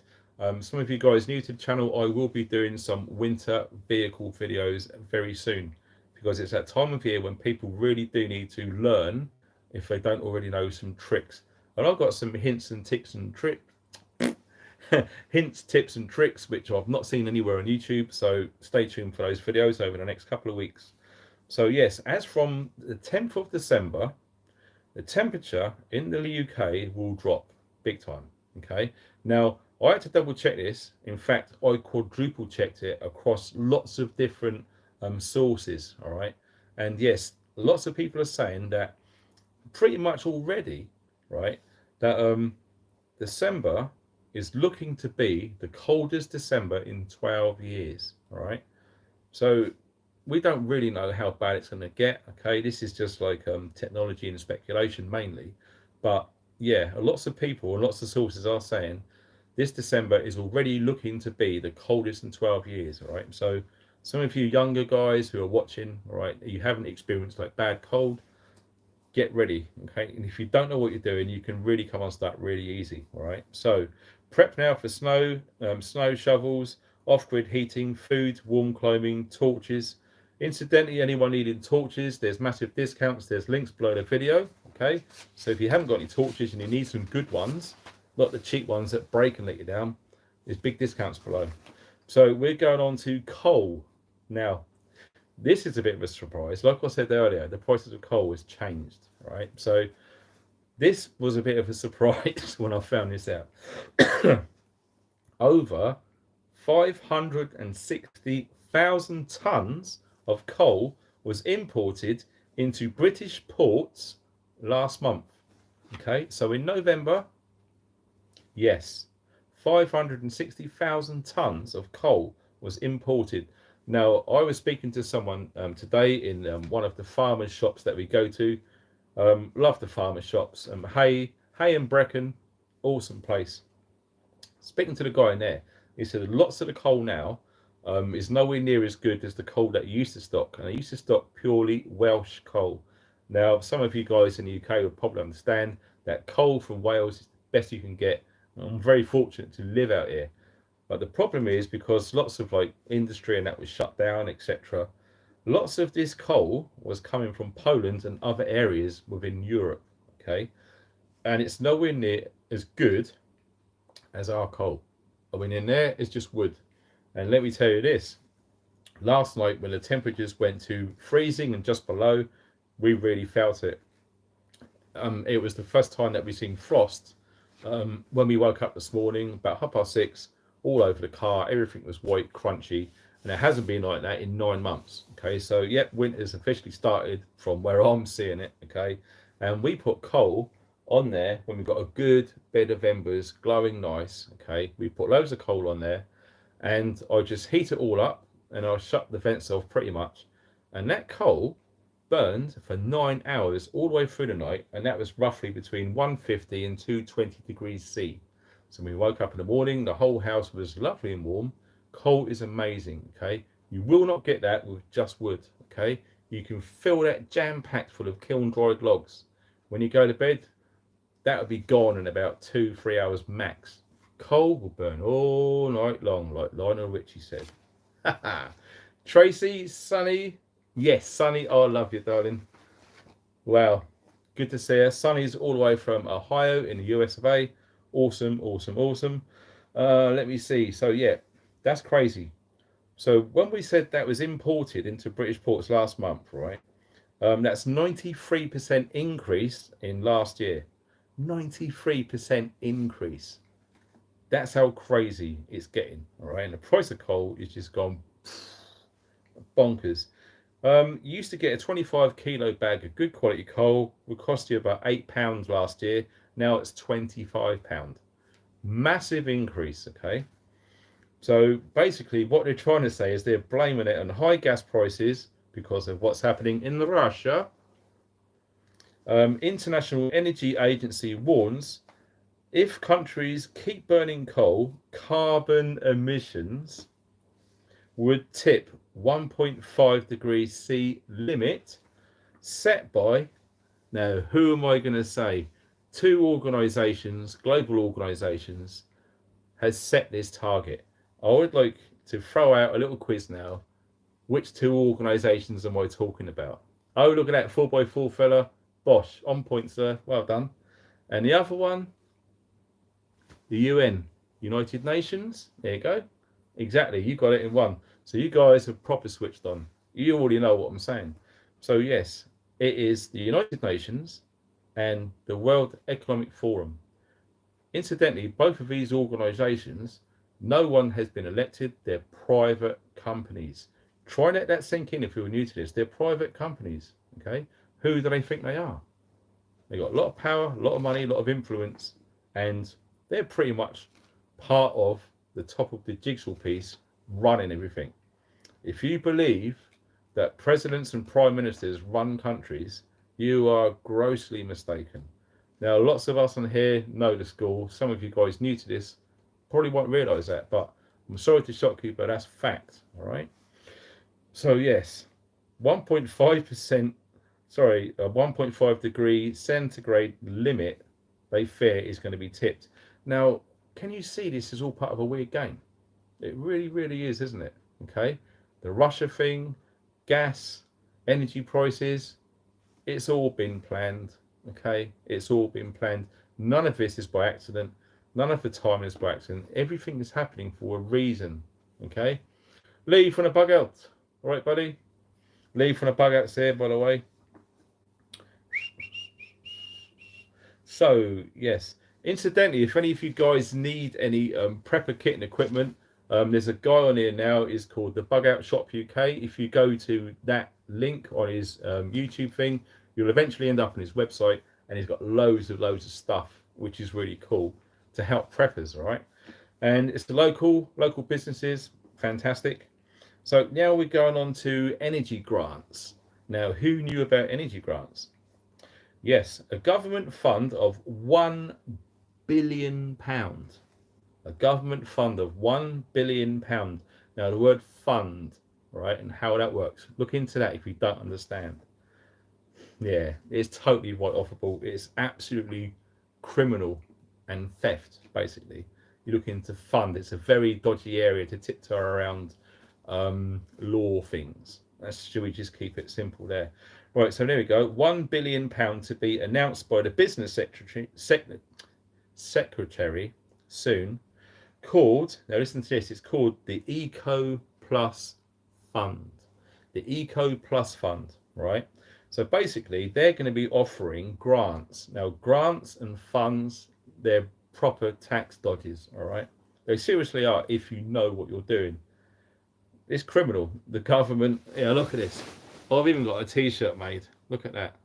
Some of you guys new to the channel, I will be doing some winter vehicle videos very soon, because it's that time of year when people really do need to learn, if they don't already know, some tricks. And I've got some hints and tips and tricks hints, tips and tricks which I've not seen anywhere on YouTube, so stay tuned for those videos over the next couple of weeks. So yes, as from the 10th of December, the temperature in the UK will drop big time. Okay, now I had to double check this. In fact, I quadruple checked it across lots of different sources. All right, and yes, lots of people are saying that pretty much already, right, that December is looking to be the coldest December in 12 years. All right, so we don't really know how bad it's going to get. Okay, this is just like technology and speculation mainly, but yeah, lots of people and lots of sources are saying this December is already looking to be the coldest in 12 years. All right, so some of you younger guys who are watching, all right, you haven't experienced like bad cold, get ready. Okay, and if you don't know what you're doing, you can really come unstuck really easy. All right, so prep now for snow, snow shovels, off-grid heating, food, warm clothing, torches. Incidentally, anyone needing torches, there's massive discounts. There's links below the video. Okay, so if you haven't got any torches and you need some good ones, not the cheap ones that break and let you down, there's big discounts below. So we're going on to coal now. This is a bit of a surprise. Like I said earlier, the prices of coal has changed, right? So this was a bit of a surprise when I found this out. Over 560,000 tons of coal was imported into British ports last month. Okay, so in November, yes, 560,000 tons of coal was imported. Now, I was speaking to someone today in one of the farmers' shops that we go to. Love the farmer shops. Hay and Brecon, awesome place. Speaking to the guy in there, he said lots of the coal now is nowhere near as good as the coal that you used to stock. And I used to stock purely Welsh coal. Now, some of you guys in the UK would probably understand that coal from Wales is the best you can get. I'm very fortunate to live out here. But the problem is, because lots of like industry and that was shut down, etc., lots of this coal was coming from Poland and other areas within Europe. Okay, and it's nowhere near as good as our coal. I mean, in there it's just wood. And let me tell you this, last night when the temperatures went to freezing and just below, we really felt it. It was the first time that we've seen frost. When we woke up this morning about 6:30, all over the car, everything was white, crunchy, and it hasn't been like that in 9 months. Okay, so yep, winter's officially started from where I'm seeing it. Okay, and we put coal on there when we've got a good bed of embers glowing nice. Okay, we put loads of coal on there, and I just heat it all up, and I shut the vents off pretty much, and that coal burned for 9 hours all the way through the night, and that was roughly between 150 and 220 degrees C. So when we woke up in the morning, the whole house was lovely and warm. Coal is amazing. Okay, you will not get that with just wood. Okay, you can fill that jam packed full of kiln dried logs. When you go to bed, that will be gone in about 2-3 hours max. Coal will burn all night long, like Lionel Richie said. Tracy, Sunny, yes, Sunny, I love you, darling. Wow, good to see her. Sunny's all the way from Ohio in the US of A. Awesome, awesome, awesome. Let me see. So yeah, that's crazy. So when we said that was imported into British ports last month, right? That's 93% increase in last year. 93% increase. That's how crazy it's getting. All right, and the price of coal is just gone bonkers. You used to get a 25 kilo bag of good quality coal, would cost you about £8 last year. Now it's £25. Massive increase, okay? So basically what they're trying to say is they're blaming it on high gas prices because of what's happening in Russia. International Energy Agency warns if countries keep burning coal, carbon emissions would tip 1.5 degrees C limit set by, now who am I going to say? Two organisations, global organisations, has set this target. I would like to throw out a little quiz now. Which two organisations am I talking about? Oh, look at that 4x4 fella. Bosh, on point, sir. Well done. And the other one, the UN, United Nations. There you go. Exactly, you got it in one. So you guys have proper switched on. You already know what I'm saying. So yes, it is the United Nations and the World Economic Forum. Incidentally, both of these organisations, no one has been elected. They're private companies. Try and let that sink in if you're new to this. They're private companies. Okay, who do they think they are? They got a lot of power, a lot of money, a lot of influence, and they're pretty much part of the top of the jigsaw piece running everything. If you believe that presidents and prime ministers run countries, you are grossly mistaken. Now, lots of us on here know the score. Some of you guys new to this probably won't realise that, but I'm sorry to shock you, but that's fact. All right. So yes, 1.5%. Sorry, a 1.5 degree centigrade limit they fear is going to be tipped. Now, can you see this is all part of a weird game? It really, really is, isn't it? Okay, the Russia thing, gas, energy prices, it's all been planned. Okay, it's all been planned. None of this is by accident. None of the timing is by accident. Everything is happening for a reason. Okay, Lee from the bug out. All right, buddy. Lee from the bug out's here, by the way. So yes, incidentally, if any of you guys need any prepper kit and equipment, there's a guy on here now. Is called the Bug Out Shop UK. If you go to that link on his YouTube thing, you'll eventually end up on his website, and he's got loads of stuff, which is really cool to help preppers. All right, and it's the local businesses, fantastic. So now we're going on to energy grants. Now, who knew about energy grants? Yes, a government fund of £1 billion. A government fund of £1 billion. Now, the word fund, right, and how that works. Look into that if you don't understand. Yeah, it's totally write-offable. It's absolutely criminal and theft, basically. You look into fund. It's a very dodgy area to tiptoe around law things. Should we just keep it simple there? Right, so there we go. £1 billion to be announced by the business secretary soon. Called, now listen to this, it's called the Eco Plus Fund. The Eco Plus Fund, right? So basically, they're going to be offering grants. Now, grants and funds, they're proper tax dodges, all right? They seriously are if you know what you're doing. It's criminal. The government, yeah, look at this. I've even got a t-shirt made. Look at that.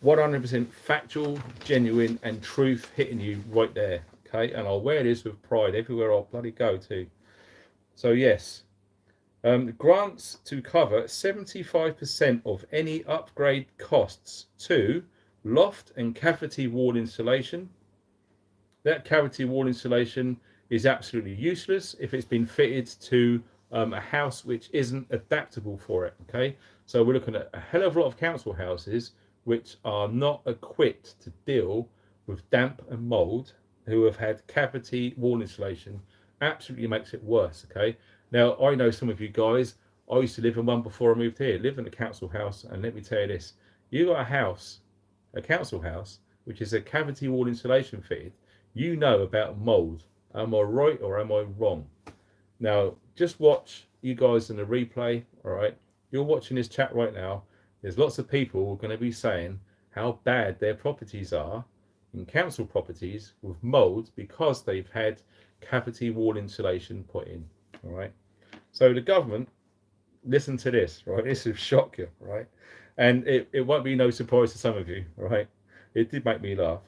100% factual, genuine, and truth hitting you right there. Okay, and I'll wear this with pride everywhere I'll bloody go to. So yes, grants to cover 75% of any upgrade costs to loft and cavity wall insulation. That cavity wall insulation is absolutely useless if it's been fitted to a house which isn't adaptable for it. Okay, so we're looking at a hell of a lot of council houses which are not equipped to deal with damp and mold, who have had cavity wall insulation. Absolutely makes it worse. Okay, now I know some of you guys, I used to live in one before I moved here, live in a council house, and let me tell you this, you got a house, a council house, which is a cavity wall insulation fitted, you know about mold. Am I right or am I wrong? Now, just watch you guys in the replay, all right? You're watching this chat right now. There's lots of people who are going to be saying how bad their properties are in council properties with mold because they've had cavity wall insulation put in, all right? So the government, listen to this, right? This will shock you, right? And it won't be no surprise to some of you, right? It did make me laugh.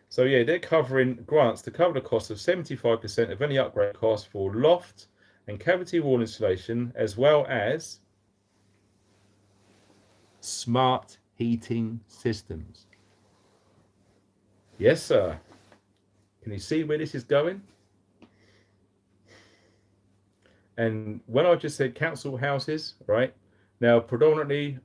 So yeah, they're covering grants to cover the cost of 75% of any upgrade cost for loft and cavity wall installation, as well as smart heating systems. Yes, sir. Can you see where this is going? And when I just said council houses, right? Now, predominantly,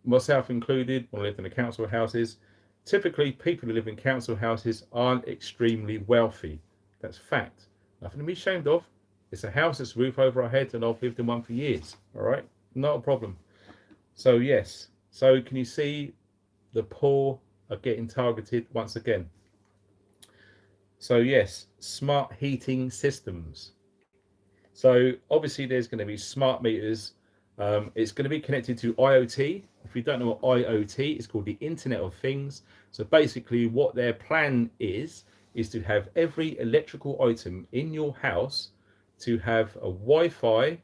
myself included, when I lived in the council houses, typically people who live in council houses aren't extremely wealthy. That's fact. Nothing to be ashamed of. It's a house that's roof over our heads, and I've lived in one for years. All right, not a problem. So yes. So can you see the poor are getting targeted once again? So yes, smart heating systems. So obviously there's going to be smart meters. It's going to be connected to IoT. If you don't know what IoT, it's called the Internet of Things. So basically what their plan is to have every electrical item in your house to have a Wi-Fi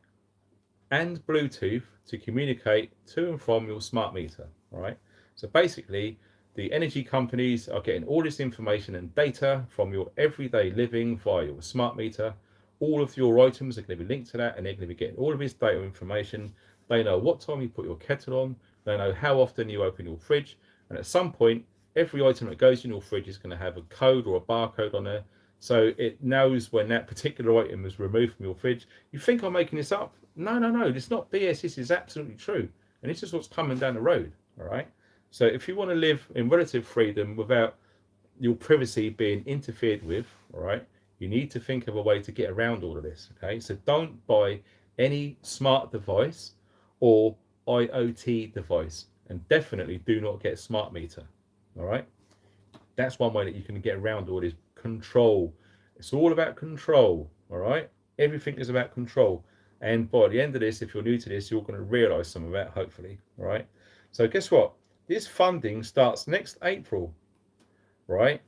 and Bluetooth to communicate to and from your smart meter. All right. So basically the energy companies are getting all this information and data from your everyday living via your smart meter. All of your items are going to be linked to that, and they're going to be getting all of this data information. They know what time you put your kettle on. They know how often you open your fridge. And at some point, every item that goes in your fridge is going to have a code or a barcode on there. So it knows when that particular item is removed from your fridge. You think I'm making this up? No. It's not BS. This is absolutely true. And this is what's coming down the road. All right. So if you want to live in relative freedom without your privacy being interfered with, all right, you need to think of a way to get around all of this. Okay, so don't buy any smart device or IoT device, and definitely do not get a smart meter. All right, that's one way that you can get around all this control. It's all about control. All right, everything is about control. And by the end of this, if you're new to this, you're going to realize some of that, hopefully. All right, so guess what? This funding starts next April, right?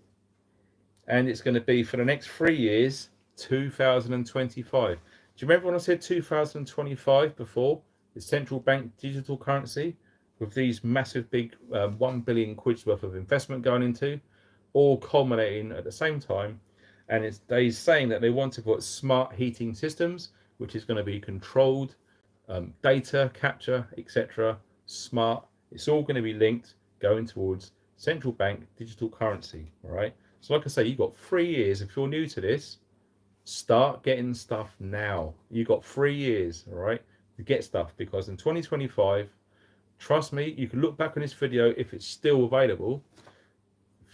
And it's going to be for the next 3 years, 2025. Do you remember when I said 2025 before? The central bank digital currency with these massive big 1 billion quid's worth of investment going into, all culminating at the same time. And they're saying that they want to put smart heating systems, which is going to be controlled, data capture, etc. Smart. It's all going to be linked going towards central bank digital currency. All right. So like I say, you've got 3 years. If you're new to this, start getting stuff now. You've got 3 years, all right, to get stuff, because in 2025, trust me, you can look back on this video, if it's still available,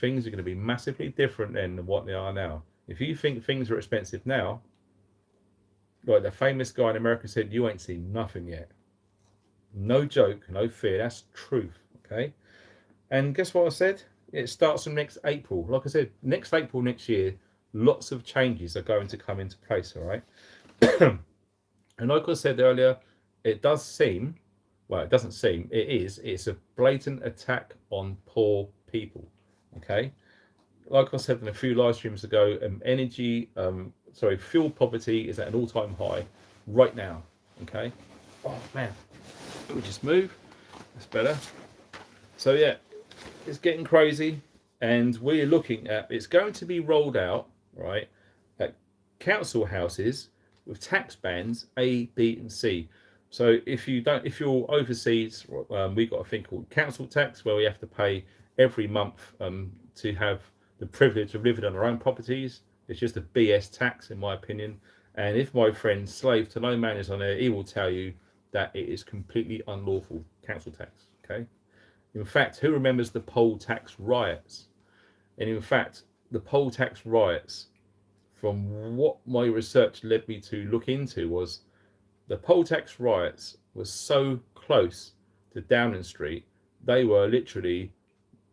things are going to be massively different than what they are now. If you think things are expensive now, like the famous guy in America said, you ain't seen nothing yet. No joke, no fear, that's truth, okay? And guess what I said? It starts from next April. Like I said, next April next year, lots of changes are going to come into place, all right? And like I said earlier, it does seem, well, it doesn't seem, it is, it's a blatant attack on poor people, okay? Like I said in a few live streams ago, fuel poverty is at an all-time high right now, okay? Oh, man. Let me just move. That's better. So, yeah. It's getting crazy, and we're looking at, it's going to be rolled out, right, at council houses with tax bands A, B, and C. So if you're overseas, we've got a thing called council tax, where we have to pay every month to have the privilege of living on our own properties. It's just a BS tax, in my opinion. And if my friend Slave to No Man is on there, he will tell you that it is completely unlawful council tax. Okay. In fact, who remembers the poll tax riots? And in fact, the poll tax riots, from what my research led me to look into, was the poll tax riots was so close to Downing Street, they were literally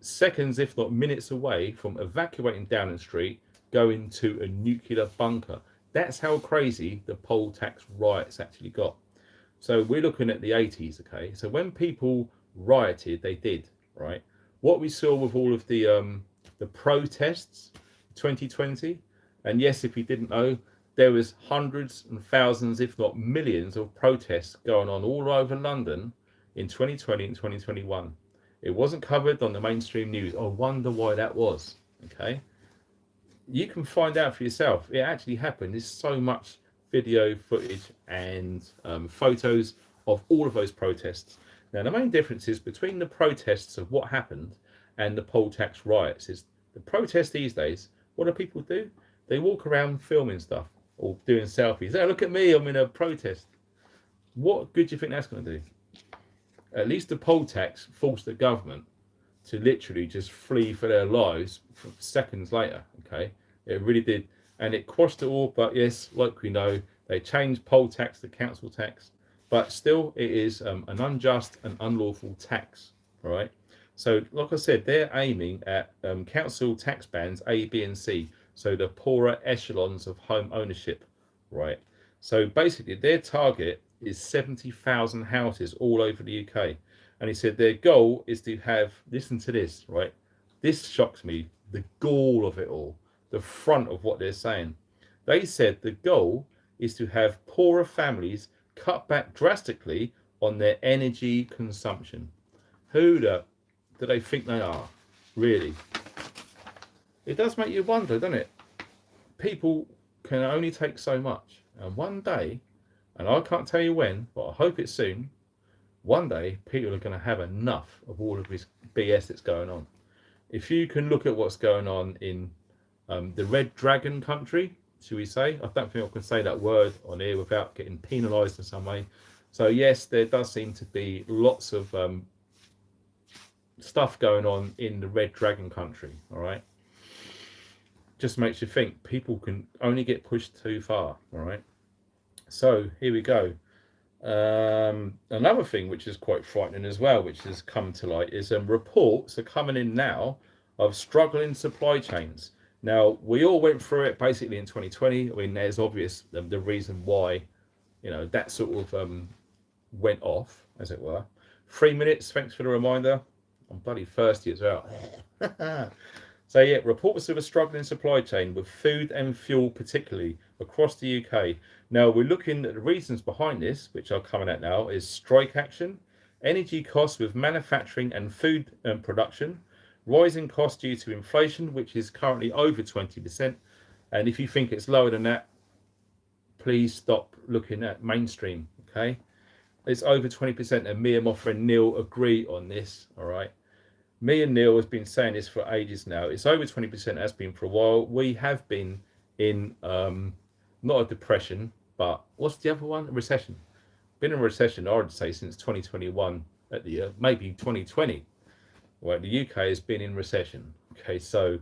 seconds, if not minutes away from evacuating Downing Street, going to a nuclear bunker. That's how crazy the poll tax riots actually got. So we're looking at the 80s, okay? So when people rioted, they did, right? What we saw with all of the protests 2020, and yes, if you didn't know, there was hundreds and thousands, if not millions, of protests going on all over London in 2020 and 2021. It wasn't covered on the mainstream news. I wonder why that was. Okay, you can find out for yourself. It actually happened. There's so much video footage and photos of all of those protests. Now, the main difference is between the protests of what happened and the poll tax riots is the protests these days, what do people do? They walk around filming stuff or doing selfies. Oh, look at me, I'm in a protest. What good do you think that's going to do? At least the poll tax forced the government to literally just flee for their lives seconds later. Okay, it really did, and it quashed it all. But yes, like we know, they changed poll tax to council tax, but still it is an unjust and unlawful tax. All right, so like I said, they're aiming at council tax bands A, B and C, so the poorer echelons of home ownership. Right, so basically their target is 70,000 houses all over the UK. And he said their goal is to have, listen to this, right? This shocks me, the gall of it all, the front of what they're saying. They said the goal is to have poorer families cut back drastically on their energy consumption. Who do they think they are? Really? It does make you wonder, doesn't it? People can only take so much. And one day, and I can't tell you when, but I hope it's soon, one day people are going to have enough of all of this BS that's going on. If you can look at what's going on in the Red Dragon country, should we say? I don't think I can say that word on here without getting penalised in some way. So yes, there does seem to be lots of stuff going on in the Red Dragon country. All right, just makes you think people can only get pushed too far. All right, so here we go. Another thing which is quite frightening as well, which has come to light, is reports are coming in now of struggling supply chains. Now, we all went through it basically in 2020. I mean, there's obvious the reason why, that sort of went off, as it were. 3 minutes, thanks for the reminder. I'm bloody thirsty as well. So yeah, reports of a struggling supply chain with food and fuel particularly across the UK. Now we're looking at the reasons behind this, which are coming out now, is strike action, energy costs with manufacturing and food production, rising costs due to inflation, which is currently over 20%. And if you think it's lower than that, please stop looking at mainstream, okay? It's over 20%, and me and my friend Neil agree on this, all right? Me and Neil has been saying this for ages now. It's over 20%, has been for a while. We have been in not a depression, but what's the other one? A recession. Been in a recession, I would say, since 2021 at the maybe 2020. Well, the UK has been in recession. Okay, so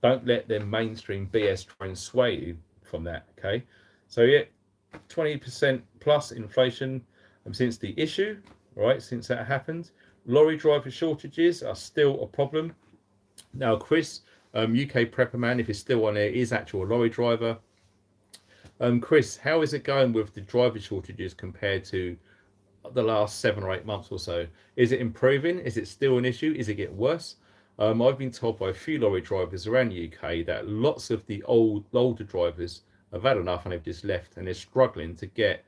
don't let them mainstream BS try and sway you from that. Okay, so yeah, 20% plus inflation since the issue, right? Since that happened. Lorry driver shortages are still a problem. Now, Chris, UK Prepper Man, if he's still on there, is actually a lorry driver. Chris, how is it going with the driver shortages compared to the last 7 or 8 months or so? Is it improving? Is it still an issue? Is it getting worse? I've been told by a few lorry drivers around the UK that lots of the older drivers have had enough and they've just left, and they're struggling to get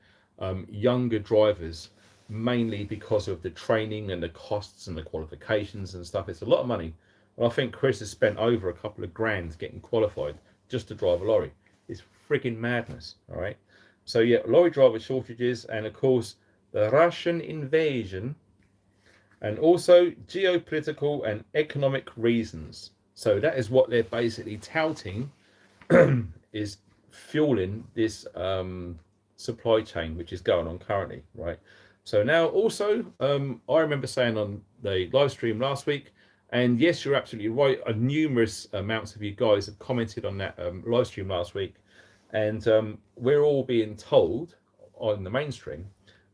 younger drivers, mainly because of the training and the costs and the qualifications and stuff. It's a lot of money. And I think Chris has spent over a couple of grand getting qualified just to drive a lorry. It's freaking madness, all right? So yeah, lorry driver shortages, and of course the Russian invasion, and also geopolitical and economic reasons. So that is what they're basically touting is fueling this supply chain which is going on currently, right? So now also, I remember saying on the live stream last week, and yes, you're absolutely right, numerous amounts of you guys have commented on that live stream last week, and we're all being told on the mainstream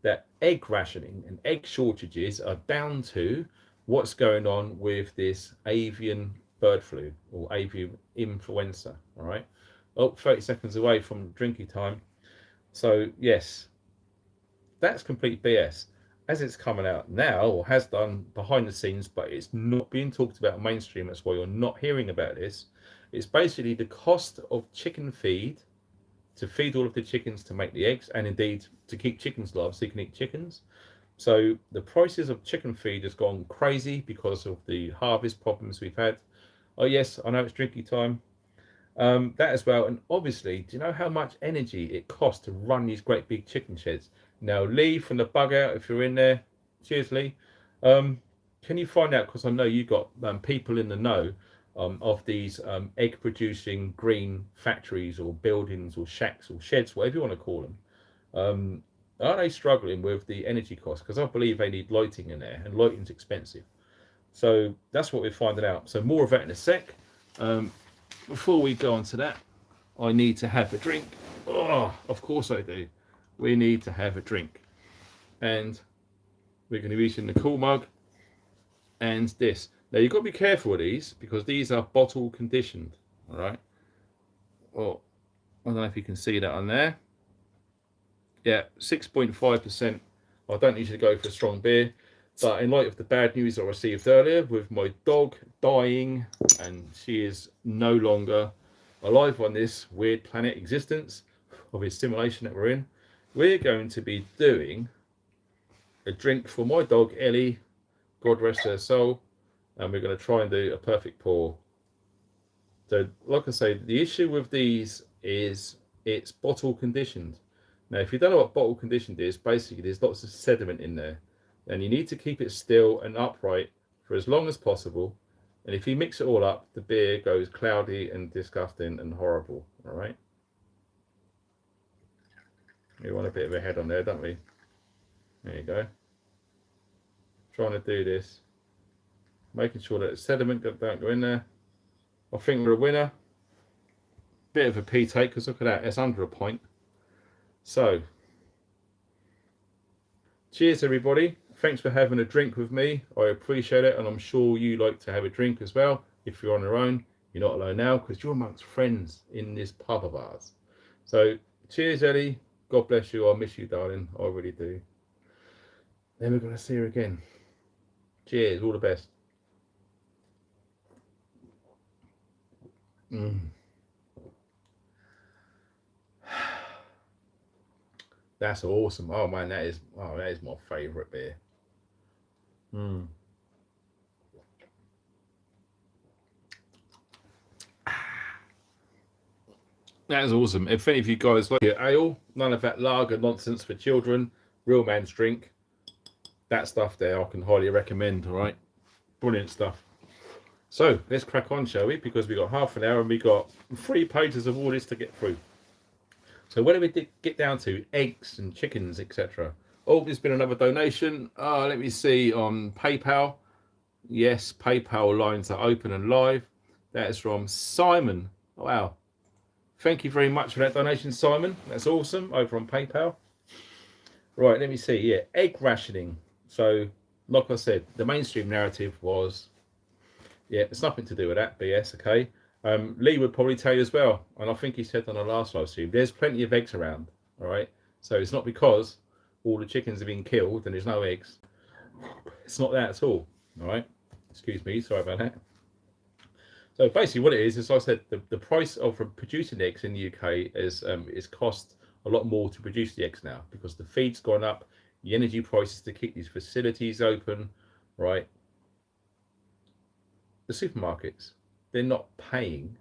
that egg rationing and egg shortages are down to what's going on with this avian bird flu or avian influenza, all right? Oh, 30 seconds away from drinking time. So yes, that's complete BS as it's coming out now, or has done behind the scenes, but it's not being talked about mainstream. That's why you're not hearing about this. It's basically the cost of chicken feed to feed all of the chickens to make the eggs, and indeed to keep chickens alive so you can eat chickens. So the prices of chicken feed has gone crazy because of the harvest problems we've had. Oh yes, I know it's drinking time. That as well. And obviously, do you know how much energy it costs to run these great big chicken sheds? Now, Lee from the Bug Out, if you're in there, cheers, Lee. Can you find out, because I know you've got people in the know of these egg producing green factories or buildings or shacks or sheds, whatever you want to call them. Are they struggling with the energy costs? Because I believe they need lighting in there, and lighting's expensive. So that's what we're finding out. So more of that in a sec. Before we go on to that, I need to have a drink. Oh, of course I do. We need to have a drink. And we're going to be using the cool mug and this. Now you've got to be careful with these because these are bottle conditioned. All right. Well, I don't know if you can see that on there. Yeah, 6.5%. I don't usually go for strong beer, but in light of the bad news I received earlier with my dog dying, and she is no longer alive on this weird planet existence of his simulation that we're in, we're going to be doing a drink for my dog Ellie, God rest her soul, and we're going to try and do a perfect pour. So like I say, the issue with these is it's bottle conditioned. Now, if you don't know what bottle conditioned is, basically there's lots of sediment in there, and you need to keep it still and upright for as long as possible. And if you mix it all up, the beer goes cloudy and disgusting and horrible. All right. We want a bit of a head on there, don't we? There you go. Trying to do this, making sure that the sediment don't go in there. I think we're a winner. Bit of a pee take, because look at that, it's under a pint. So, cheers everybody. Thanks for having a drink with me. I appreciate it, and I'm sure you like to have a drink as well. If you're on your own, you're not alone now, because you're amongst friends in this pub of ours. So, cheers, Ellie. God bless you. I miss you, darling. I really do. Then we're going to see her again. Cheers. All the best. That's awesome. Oh man, that is my favourite beer. That is awesome. If any of you guys like your ale, none of that lager nonsense for children, real man's drink, that stuff there I can highly recommend. All right, brilliant stuff. So let's crack on, shall we? Because we got half an hour and we got 3 pages of all this to get through. So where do we get down to? Eggs and chickens, etc. Oh, there's been another donation. Let me see on PayPal. Yes, PayPal lines are open and live. That is from Simon. Oh, wow. Thank you very much for that donation, Simon. That's awesome. Over on PayPal. Right, let me see. Yeah, egg rationing. So, like I said, the mainstream narrative was, yeah, it's nothing to do with that BS, okay? Lee would probably tell you as well, and I think he said on the last live stream, there's plenty of eggs around, all right? So it's not because all the chickens have been killed and there's no eggs. It's not that at all, all right? Excuse me, sorry about that. So basically what it is like I said, the price of producing eggs in the UK is cost a lot more to produce the eggs now because the feed's gone up, the energy prices to keep these facilities open, right? The supermarkets, they're not paying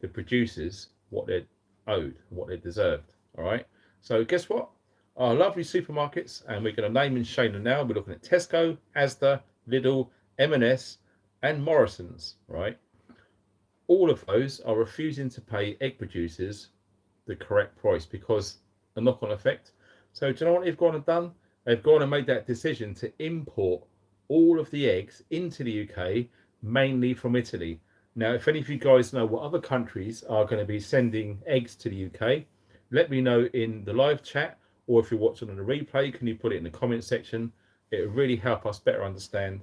the producers what they're owed, what they deserved. All right. So guess what? Our lovely supermarkets, and we're going to name and shame them now. We're looking at Tesco, Asda, Lidl, M&S, and Morrison's. Right. All of those are refusing to pay egg producers the correct price because a knock-on effect. So do you know what they've gone and done? They've gone and made that decision to import all of the eggs into the UK, mainly from Italy. Now, if any of you guys know what other countries are going to be sending eggs to the UK, let me know in the live chat, or if you're watching on the replay, can you put it in the comment section? It would really help us better understand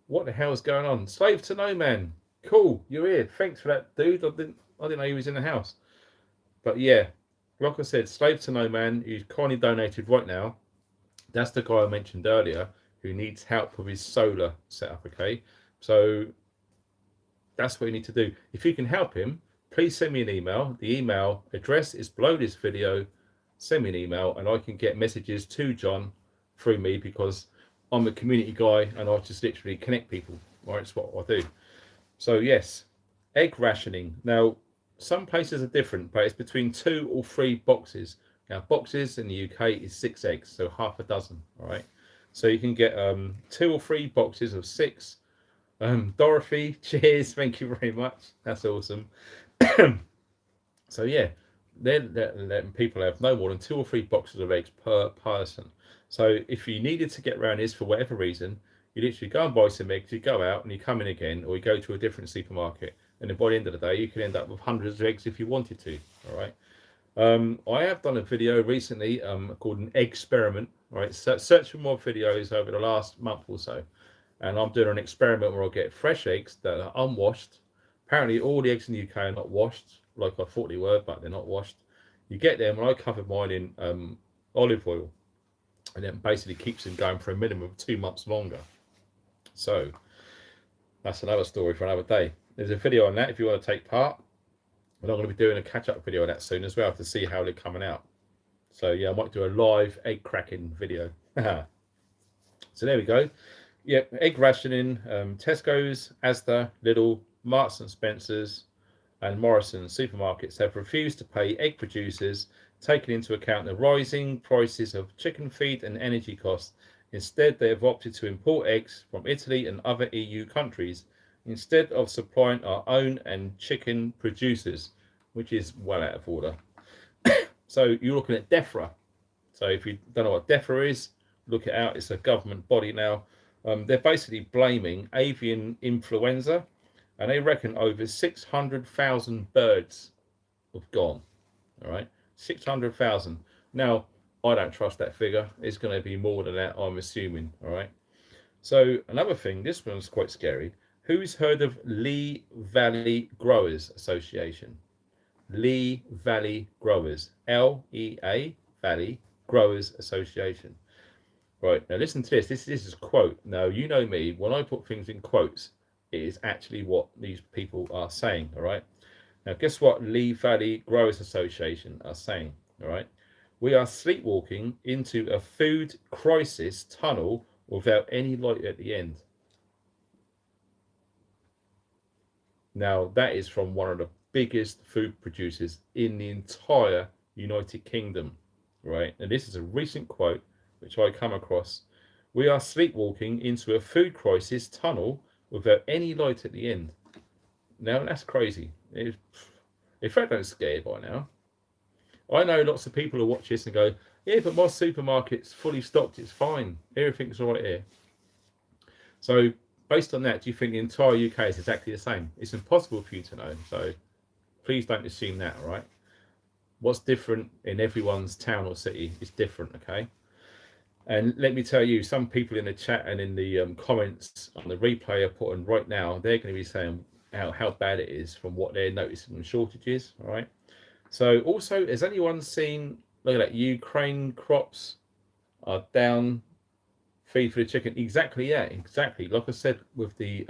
what the hell is going on. Slave to No Man, cool, you're here. Thanks for that, dude. I didn't know he was in the house. But yeah, like I said, Slave to No Man, who's kindly donated right now. That's the guy I mentioned earlier who needs help with his solar setup. Okay, so that's what you need to do. If you can help him, please send me an email. The email address is below this video. Send me an email and I can get messages to John through me, because I'm a community guy and I just literally connect people. Right, it's what I do. So yes, egg rationing. Now, some places are different, but it's between 2 or 3 boxes. Now, boxes in the UK is 6 eggs, so half a dozen. All right, so you can get 2 or 3 boxes of 6. Dorothy, cheers, thank you very much. That's awesome. So yeah, they're letting people have no more than 2 or 3 boxes of eggs per person. So if you needed to get around this for whatever reason, you literally go and buy some eggs, you go out and you come in again, or you go to a different supermarket, and then by the end of the day you can end up with hundreds of eggs if you wanted to. All right. I have done a video recently called an egg experiment. Right, so search for more videos over the last month or so, and I'm doing an experiment where I'll get fresh eggs that are unwashed. Apparently all the eggs in the UK are not washed like I thought they were, but they're not washed. You get them, and I covered mine in olive oil, and it basically keeps them going for a minimum of 2 months longer. So that's another story for another day. There's a video on that if you want to take part, and I'm going to be doing a catch-up video on that soon as well to see how they're coming out. So yeah, I might do a live egg cracking video. So there we go. Yep, egg rationing. Tesco's, Asda, Lidl, Marks and Spencer's and Morrison's supermarkets have refused to pay egg producers, taking into account the rising prices of chicken feed and energy costs. Instead, they have opted to import eggs from Italy and other EU countries instead of supplying our own and chicken producers, which is well out of order. So you're looking at DEFRA. So if you don't know what DEFRA is, look it out. It's a government body now. They're basically blaming avian influenza, and they reckon over 600,000 birds have gone. All right, 600,000. Now, I don't trust that figure. It's going to be more than that, I'm assuming. All right. So another thing, this one's quite scary. Who's heard of Lee Valley Growers Association? Lee Valley Growers, LEA Valley Growers Association. Right, now listen to this. This is a quote. Now, you know me, when I put things in quotes, it is actually what these people are saying. All right. Now, guess what Lee Valley Growers Association are saying? All right. We are sleepwalking into a food crisis tunnel without any light at the end. Now, that is from one of the biggest food producers in the entire United Kingdom. Right. And this is a recent quote which I come across. We are sleepwalking into a food crisis tunnel without any light at the end. Now, that's crazy. If I don't scare you by now, I know lots of people who watch this and go, yeah, but my supermarket's fully stocked, it's fine, everything's all right here. So based on that, do you think the entire UK is exactly the same? It's impossible for you to know, so please don't assume that. All right, what's different in everyone's town or city is different. Okay. And let me tell you, some people in the chat and in the comments on the replay I put on right now, they're going to be saying how bad it is from what they're noticing in shortages. All right. So also, has anyone seen, look at that, Ukraine crops are down, feed for the chicken? Exactly, yeah, exactly. Like I said, with the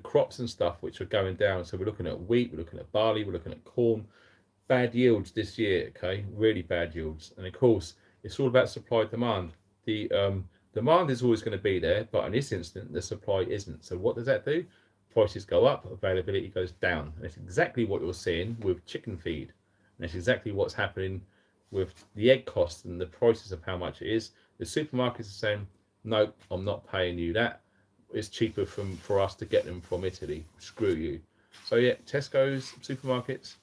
crops and stuff which are going down. So we're looking at wheat, we're looking at barley, we're looking at corn. Bad yields this year, okay? Really bad yields. And of course, it's all about supply demand. The demand is always going to be there, but in this instant, the supply isn't. So what does that do? Prices go up, availability goes down. And it's exactly what you're seeing with chicken feed. And it's exactly what's happening with the egg cost and the prices of how much it is. The supermarkets are saying, no, I'm not paying you that. It's cheaper for us to get them from Italy. Screw you. So yeah, Tesco's, supermarkets.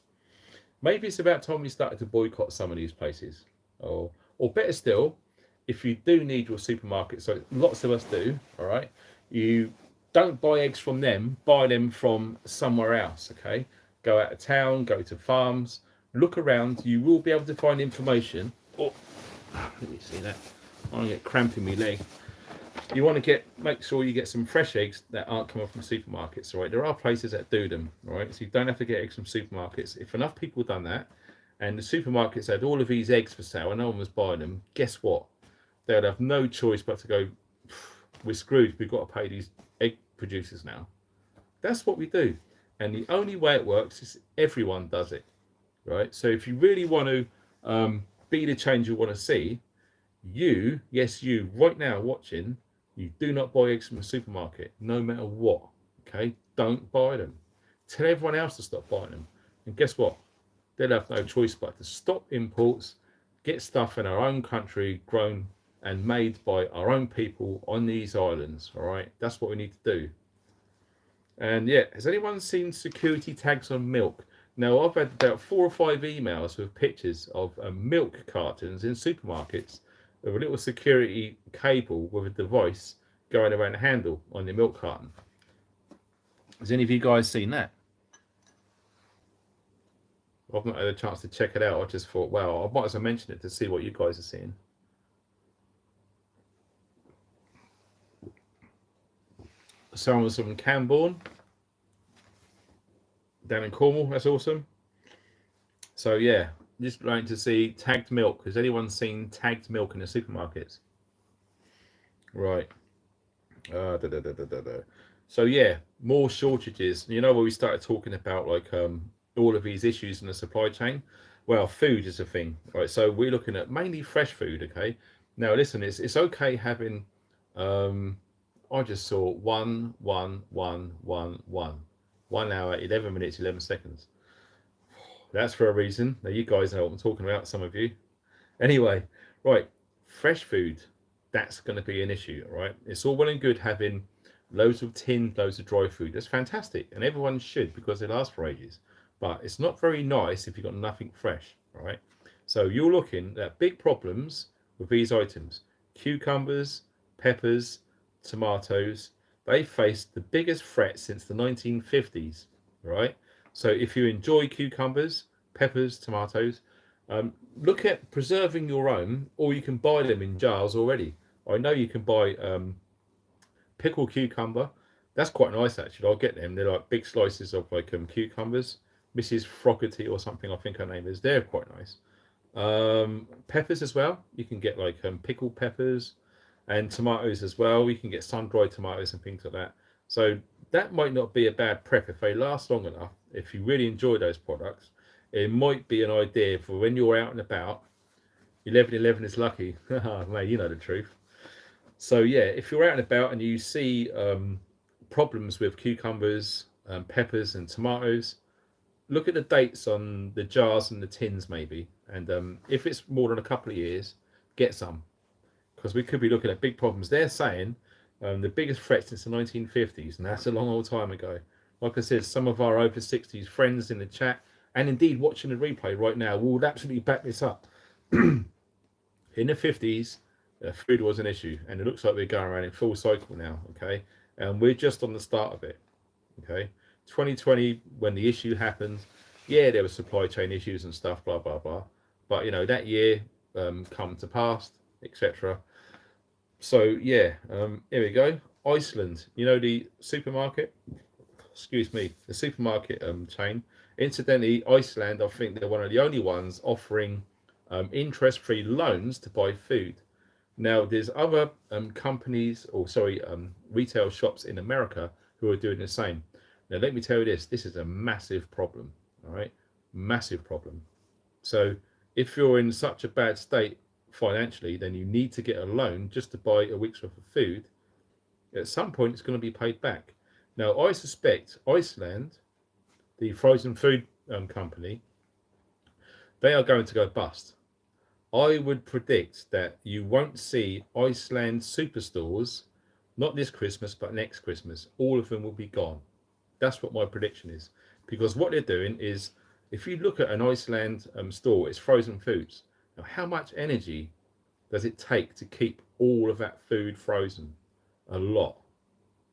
Maybe it's about time we started to boycott some of these places. Or better still, if you do need your supermarket, so lots of us do, all right, you don't buy eggs from them, buy them from somewhere else, okay? Go out of town, go to farms, look around, you will be able to find information. Oh, let me see that. I want to get cramp in my leg. You want to make sure you get some fresh eggs that aren't coming from supermarkets, all right? There are places that do them, all right? So you don't have to get eggs from supermarkets. If enough people done that, and the supermarkets had all of these eggs for sale and no one was buying them, guess what? They would have no choice but to go, we're screwed, we've got to pay these egg producers now. That's what we do. And the only way it works is everyone does it, right? So if you really want to be the change you want to see, you, yes, you, right now watching, you do not buy eggs from the supermarket, no matter what. Okay, don't buy them. Tell everyone else to stop buying them, and guess what? They'll have no choice but to stop imports, get stuff in our own country grown and made by our own people on these islands. All right, that's what we need to do. And yeah, has anyone seen security tags on milk? Now, I've had about 4 or 5 emails with pictures of milk cartons in supermarkets with a little security cable with a device going around the handle on the milk carton. Has any of you guys seen that? I've not had a chance to check it out. I just thought, well, I might as well mention it to see what you guys are seeing. Someone's from Camborne, down in Cornwall. That's awesome. So yeah, just going to see tagged milk. Has anyone seen tagged milk in the supermarkets? Right. So yeah, more shortages. You know, where we started talking about like all of these issues in the supply chain. Well, food is a thing, right? So we're looking at mainly fresh food. Okay. Now listen, it's okay having. I just saw 1 hour, 11 minutes, 11 seconds. That's for a reason. Now you guys know what I'm talking about. Some of you. Anyway, right, fresh food. That's going to be an issue, right? It's all well and good having loads of tin, loads of dry food. That's fantastic, and everyone should because they last for ages. But it's not very nice if you've got nothing fresh, right? So you're looking at big problems with these items: cucumbers, peppers, tomatoes. They faced the biggest threat since the 1950s, right? So if you enjoy cucumbers, peppers, tomatoes, look at preserving your own, or you can buy them in jars already. I know you can buy pickled cucumber. That's quite nice actually. I'll get them. They're like big slices of like cucumbers. Mrs. Froggerty or something, I think her name is. They're quite nice. Peppers as well. You can get like pickled peppers and tomatoes as well. You can get sun-dried tomatoes and things like that. So that might not be a bad prep if they last long enough. If you really enjoy those products, it might be an idea for when you're out and about. 11:11 is lucky. Mate, you know the truth. So yeah, if you're out and about and you see problems with cucumbers, peppers and tomatoes, look at the dates on the jars and the tins maybe. And if it's more than a couple of years, get some. Because we could be looking at big problems. They're saying the biggest threat since the 1950s, and that's a long old time ago. Like I said, some of our over 60s friends in the chat, and indeed watching the replay right now, will absolutely back this up. In the 50s, food was an issue, and it looks like we're going around in full cycle now, okay? And we're just on the start of it, okay? 2020, when the issue happened, yeah, there were supply chain issues and stuff, blah, blah, blah. But, you know, that year come to pass, etc. So yeah, here we go. Iceland, you know, the supermarket, excuse me, the supermarket chain. Incidentally, Iceland, I think they're one of the only ones offering interest-free loans to buy food. Now, there's other companies, or sorry, retail shops in America who are doing the same. Now, let me tell you this: this is a massive problem. All right, massive problem. So, if you're in such a bad state financially, then you need to get a loan just to buy a week's worth of food. At some point, it's going to be paid back. Now, I suspect Iceland, the frozen food company, they are going to go bust. I would predict that you won't see Iceland superstores, not this Christmas, but next Christmas. All of them will be gone. That's what my prediction is. Because what they're doing is, if you look at an Iceland store, it's frozen foods. Now, how much energy does it take to keep all of that food frozen? A lot.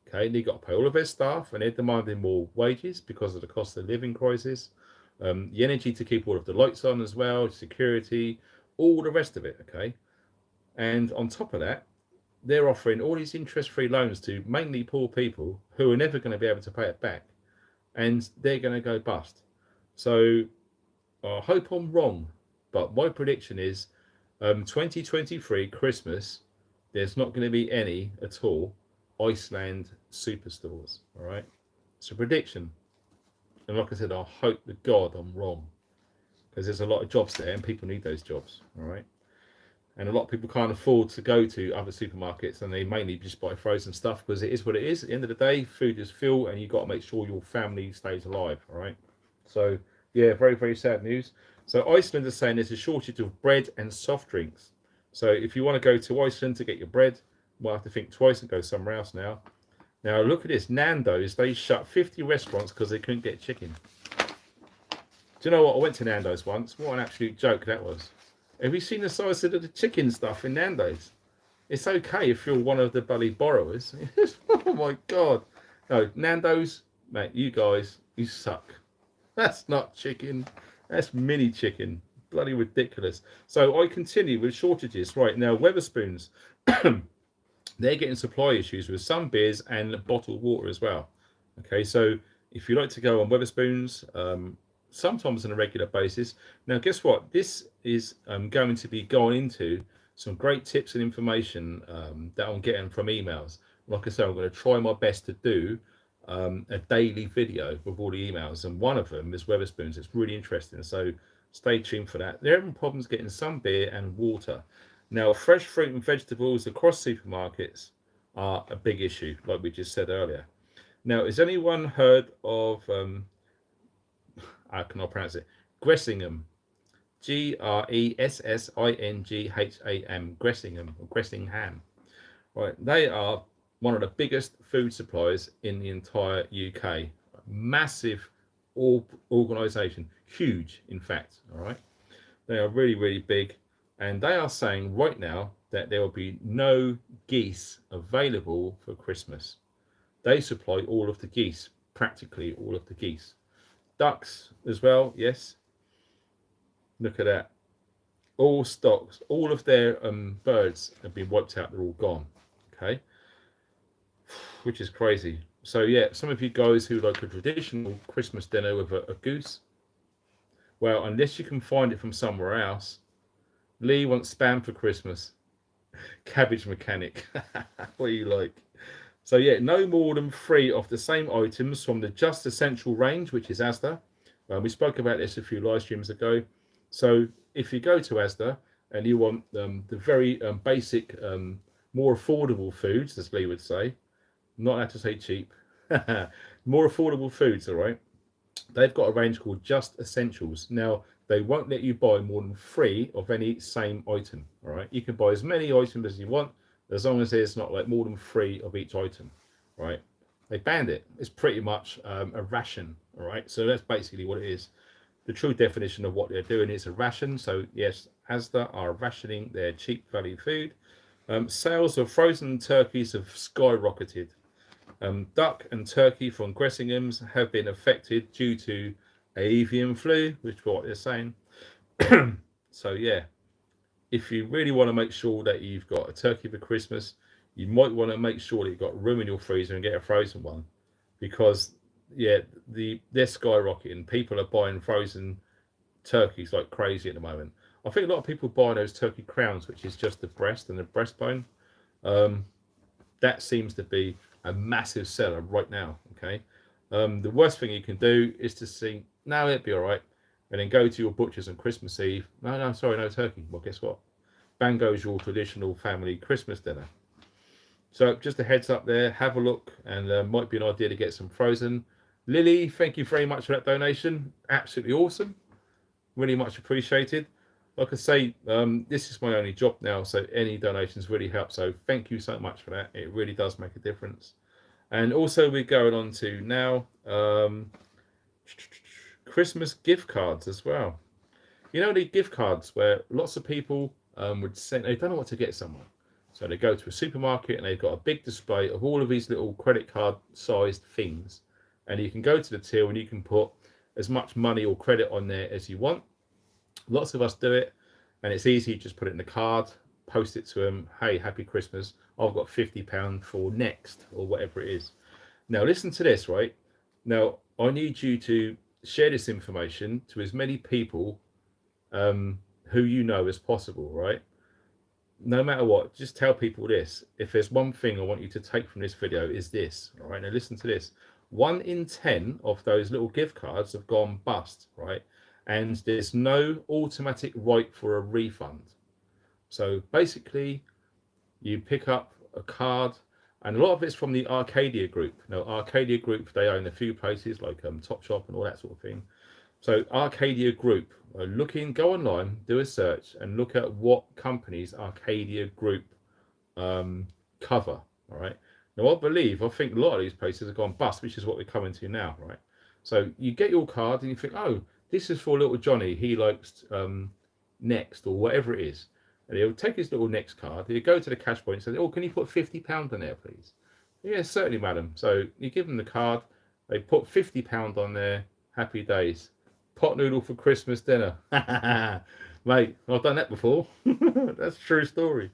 Okay, they've got to pay all of their staff, and they're demanding more wages because of the cost of living crisis. The energy to keep all of the lights on as well, security, all the rest of it. Okay, and on top of that, they're offering all these interest-free loans to mainly poor people who are never going to be able to pay it back, and they're going to go bust. So I hope I'm wrong, but my prediction is 2023 Christmas, there's not going to be any at all Iceland superstores. All right, it's a prediction. And like I said, I hope to God I'm wrong, because there's a lot of jobs there and people need those jobs. All right. And a lot of people can't afford to go to other supermarkets, and they mainly just buy frozen stuff because it is what it is. At the end of the day, food is fuel, and you've got to make sure your family stays alive. All right. So, yeah, very, very sad news. So, Iceland is saying there's a shortage of bread and soft drinks. So, if you want to go to Iceland to get your bread, we'll have to think twice and go somewhere else now. Now, look at this. Nando's, they shut 50 restaurants because they couldn't get chicken. Do you know what? I went to Nando's once. What an absolute joke that was. Have you seen the size of the chicken stuff in Nando's? It's okay if you're one of the bloody borrowers. Oh my God. No, Nando's, mate, you guys, you suck. That's not chicken. That's mini chicken. Bloody ridiculous. So I continue with shortages. Right now, Wetherspoons, they're getting supply issues with some beers and bottled water as well. Okay, so if you like to go on Wetherspoons, sometimes on a regular basis. Now, guess what? This is going to be going into some great tips and information that I'm getting from emails. Like I said, I'm going to try my best to do a daily video with all the emails, and one of them is Wetherspoons. It's really interesting, so stay tuned for that. They're having problems getting some beer and water. Now, fresh fruit and vegetables across supermarkets are a big issue, like we just said earlier. Now, has anyone heard of how can I pronounce it? Gressingham. Gressingham. Gressingham or Gressingham. Right. They are one of the biggest food suppliers in the entire UK. Massive organisation. Huge, in fact. All right. They are really, really big. And they are saying right now that there will be no geese available for Christmas. They supply all of the geese, practically all of the geese. Ducks as well, yes. Look at that. All stocks, all of their birds have been wiped out. They're all gone. Okay, which is crazy. So yeah, some of you guys who like a traditional Christmas dinner with a goose, well, unless you can find it from somewhere else. Lee wants spam for Christmas. Cabbage mechanic. What do you like? So yeah, no more than 3 of the same items from the Just Essential range, which is Asda. We spoke about this a few live streams ago. So if you go to Asda and you want the very basic, more affordable foods, as Lee would say, not allowed to say cheap, more affordable foods, all right, they've got a range called Just Essentials. Now, they won't let you buy more than 3 of any same item, all right? You can buy as many items as you want, as long as there's not like more than 3 of each item, right? They banned it. It's pretty much a ration, all right? So that's basically what it is. The true definition of what they're doing is a ration. So yes, Asda are rationing their cheap value food. Sales of frozen turkeys have skyrocketed. Duck and turkey from Gressingham's have been affected due to avian flu, which is what they're saying. So yeah, if you really want to make sure that you've got a turkey for Christmas, you might want to make sure that you've got room in your freezer and get a frozen one, because yeah, they're skyrocketing. People are buying frozen turkeys like crazy at the moment. I think a lot of people buy those turkey crowns, which is just the breast and the breastbone. That seems to be a massive seller right now. Okay, the worst thing you can do is to think, no, it'd be all right, and then go to your butchers on Christmas Eve. No, sorry, no turkey. Well, guess what? Bang goes your traditional family Christmas dinner. So just a heads up there, have a look, and might be an idea to get some frozen. Lily, thank you very much for that donation. Absolutely awesome. Really much appreciated. Like I say, this is my only job now, so any donations really help. So thank you so much for that. It really does make a difference. And also we're going on to now Christmas gift cards as well. You know, the gift cards where lots of people would send, they don't know what to get someone. So they go to a supermarket and they've got a big display of all of these little credit card sized things. And you can go to the till and you can put as much money or credit on there as you want. Lots of us do it, and it's easy. Just put it in the card, post it to them. Hey, happy Christmas. I've got £50 for next, or whatever it is. Now, listen to this, right? Now, I need you to share this information to as many people who you know as possible, right? No matter what, just tell people this. If there's one thing I want you to take from this video, is this. All right, now listen to this. 1 in 10 of those little gift cards have gone bust, right? And there's no automatic right for a refund. So basically, you pick up a card, and a lot of it's from the Arcadia Group. Now, Arcadia Group, they own a few places like Topshop and all that sort of thing. So Arcadia Group, go online, do a search, and look at what companies Arcadia Group cover. All right. Now, I think a lot of these places have gone bust, which is what we're coming to now, right? So you get your card and you think, oh, this is for little Johnny. He likes Next or whatever it is. And he'll take his little Next card. He'll go to the cash point and say, oh, can you put £50 on there, please? Yeah, certainly, madam. So you give them the card. They put £50 on there. Happy days. Pot noodle for Christmas dinner. Mate, I've done that before. That's a true story.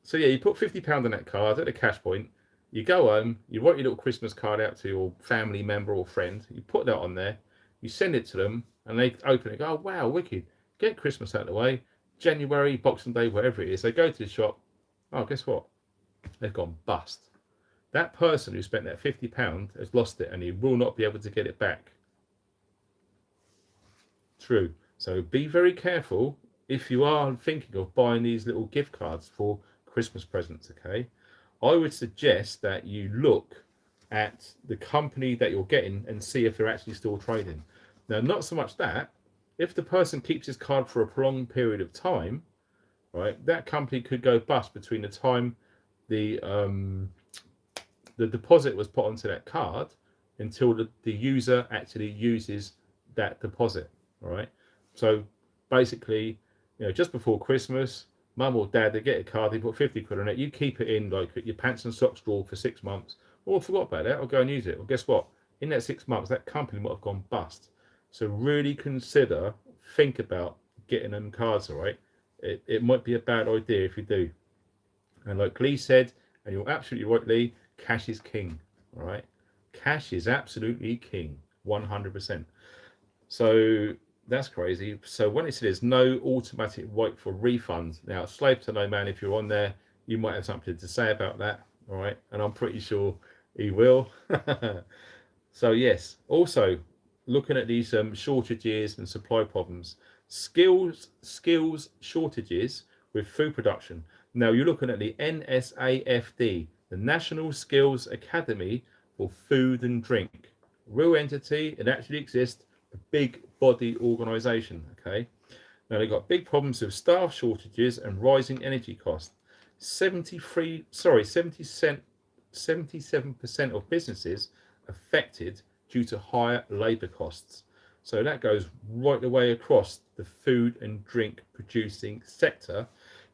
So yeah, you put £50 on that card at the cash point. You go home, you write your little Christmas card out to your family member or friend. You put that on there, you send it to them, and they open it. Go, oh, wow, wicked! Get Christmas out of the way. January, Boxing Day, whatever it is. They go to the shop. Oh, guess what? They've gone bust. That person who spent that £50 has lost it, and he will not be able to get it back. True. So be very careful if you are thinking of buying these little gift cards for Christmas presents. Okay. I would suggest that you look at the company that you're getting and see if they're actually still trading. Now, not so much that, if the person keeps his card for a prolonged period of time, right, that company could go bust between the time the deposit was put onto that card until the user actually uses that deposit, all right? So basically, just before Christmas, mum or dad, they get a card, they put 50 quid on it, you keep it in like your pants and socks drawer for 6 months. Oh, I forgot about that, I'll go and use it. Well, guess what? In that 6 months, that company might have gone bust. So really think about getting them cards, all right? It might be a bad idea if you do. And like Lee said, and you're absolutely right, Lee, cash is king, all right? Cash is absolutely king, 100%. So that's crazy. So when it says no automatic right for refunds, now slave to no man, if you're on there, you might have something to say about that, all right? And I'm pretty sure he will. So yes, also looking at these shortages and supply problems, skills shortages with food production. Now you're looking at the NSAFD, the National Skills Academy for Food and Drink. Real entity, it actually exists, a big body organization. Okay, now they've got big problems with staff shortages and rising energy costs. 77% of businesses affected due to higher labor costs. So that goes right the way across the food and drink producing sector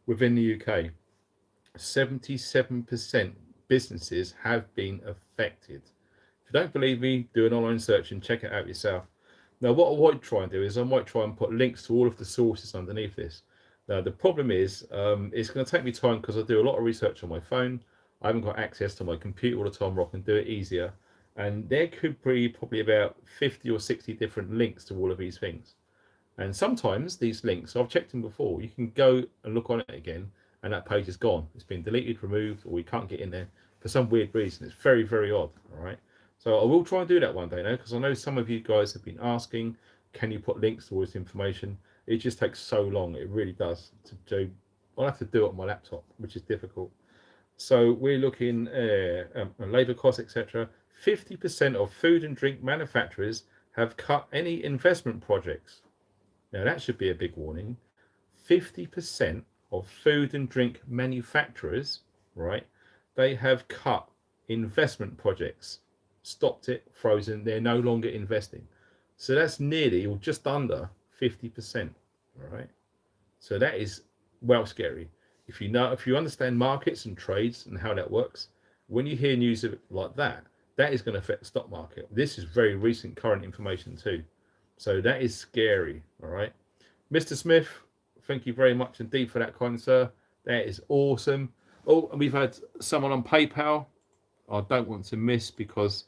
within the UK. 77% businesses have been affected. If you don't believe me, do an online search and check it out yourself. Now, what I might try and do is I might try and put links to all of the sources underneath this. Now, the problem is it's going to take me time because I do a lot of research on my phone. I haven't got access to my computer all the time where I can do it easier. And there could be probably about 50 or 60 different links to all of these things. And sometimes these links, I've checked them before, you can go and look on it again and that page is gone. It's been deleted, removed, or you can't get in there for some weird reason. It's very, very odd, all right? So I will try and do that one day now, because I know some of you guys have been asking, can you put links to all this information? It just takes so long, it really does to do. I'll have to do it on my laptop, which is difficult. So we're looking at labour costs, etc. 50% of food and drink manufacturers have cut any investment projects. Now that should be a big warning. 50% of food and drink manufacturers, right, they have cut investment projects, stopped it, frozen, they're no longer investing. So that's nearly or just under 50%, all right? So that is well scary. If you understand markets and trades and how that works, when you hear news like that, that is going to affect the stock market. This is very recent current information too. So that is scary, all right? Mr. Smith, thank you very much indeed for that, kind sir. That is awesome. Oh, and we've had someone on PayPal I don't want to miss, because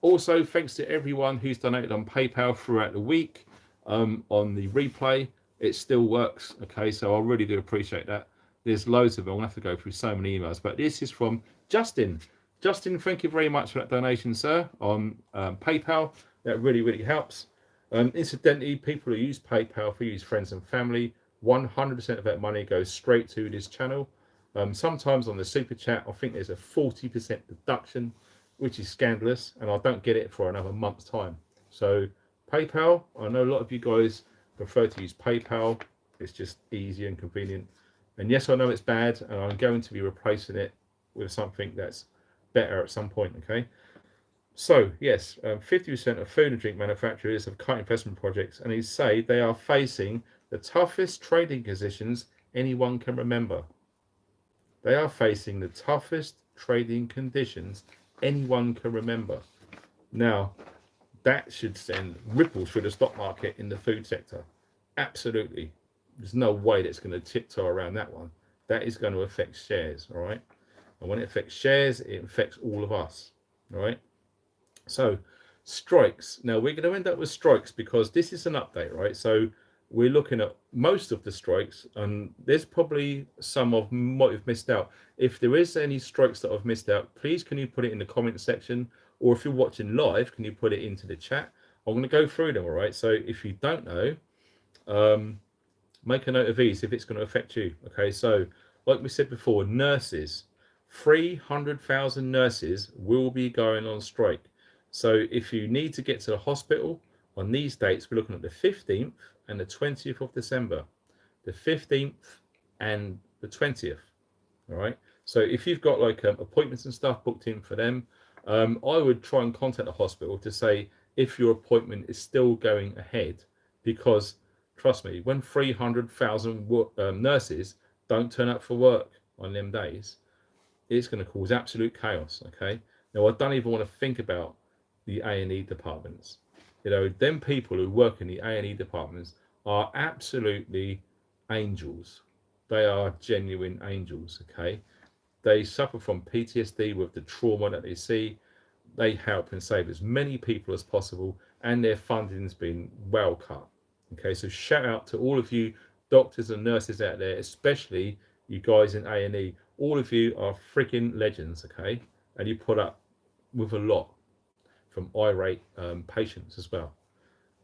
also thanks to everyone who's donated on PayPal throughout the week on the replay. It still works. Okay, so I really do appreciate that. There's loads of them. I'll have to go through so many emails, but this is from Justin. Justin, thank you very much for that donation, sir, on PayPal. That really, really helps. Incidentally, people who use PayPal for use friends and family, 100% of that money goes straight to this channel. Sometimes on the super chat, I think there's a 40% deduction, which is scandalous, and I don't get it for another month's time. So PayPal, I know a lot of you guys prefer to use PayPal. It's just easy and convenient. And yes, I know it's bad, and I'm going to be replacing it with something that's better at some point. Okay, so yes, 50% of food and drink manufacturers have cut investment projects, and they say they are facing the toughest trading conditions anyone can remember. They are facing the toughest trading conditions anyone can remember. Now, that should send ripples through the stock market in the food sector. Absolutely. There's no way that's going to tiptoe around that one. That is going to affect shares, all right? And when it affects shares, it affects all of us, all right? So, strikes. Now, we're going to end up with strikes because this is an update, right? So, we're looking at most of the strikes, and there's probably some of what you've missed out. If there is any strikes that I've missed out, please can you put it in the comment section, or if you're watching live, can you put it into the chat? I'm going to go through them, all right? So if you don't know, make a note of these if it's going to affect you. Okay, so like we said before, nurses, 300,000 nurses will be going on strike. So if you need to get to the hospital on these dates, we're looking at the 15th and the 20th of December, the 15th and the 20th. All right. So if you've got like appointments and stuff booked in for them, I would try and contact the hospital to say if your appointment is still going ahead, because trust me, when 300,000 nurses don't turn up for work on them days, it's going to cause absolute chaos. Okay. Now I don't even want to think about the A&E departments. You know, them people who work in the A&E departments are absolutely angels. They are genuine angels. Okay. They suffer from PTSD with the trauma that they see. They help and save as many people as possible, and their funding's been well cut. Okay, so shout out to all of you doctors and nurses out there, especially you guys in A&E. All of you are freaking legends. Okay, and you put up with a lot from irate patients as well.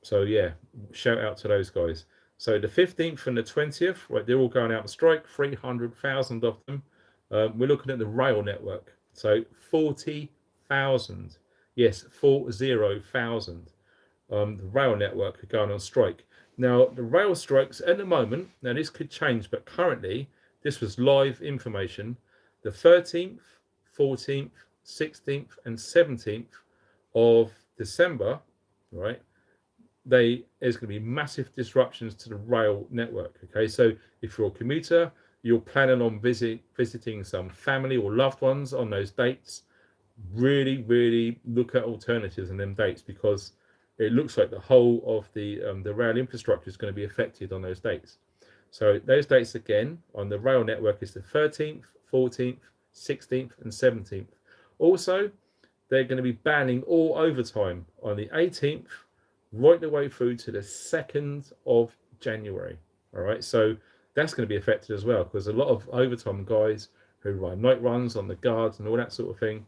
So yeah, shout out to those guys. So the 15th and the 20th, right, they're all going out on strike, 300,000 of them. We're looking at the rail network. So 40,000, yes, 40,000. The rail network are going on strike. Now, the rail strikes at the moment, now this could change, but currently, this was live information. The 13th, 14th, 16th, and 17th of December, right? There's going to be massive disruptions to the rail network. Okay, so if you're a commuter, you're planning on visiting some family or loved ones on those dates, really look at alternatives in them dates, because it looks like the whole of the rail infrastructure is going to be affected on those dates. So those dates again on the rail network is the 13th, 14th, 16th, and 17th. Also, they're going to be banning all overtime on the 18th, right the way through to the 2nd of January. All right, so that's going to be affected as well, because a lot of overtime guys who run night runs on the guards and all that sort of thing,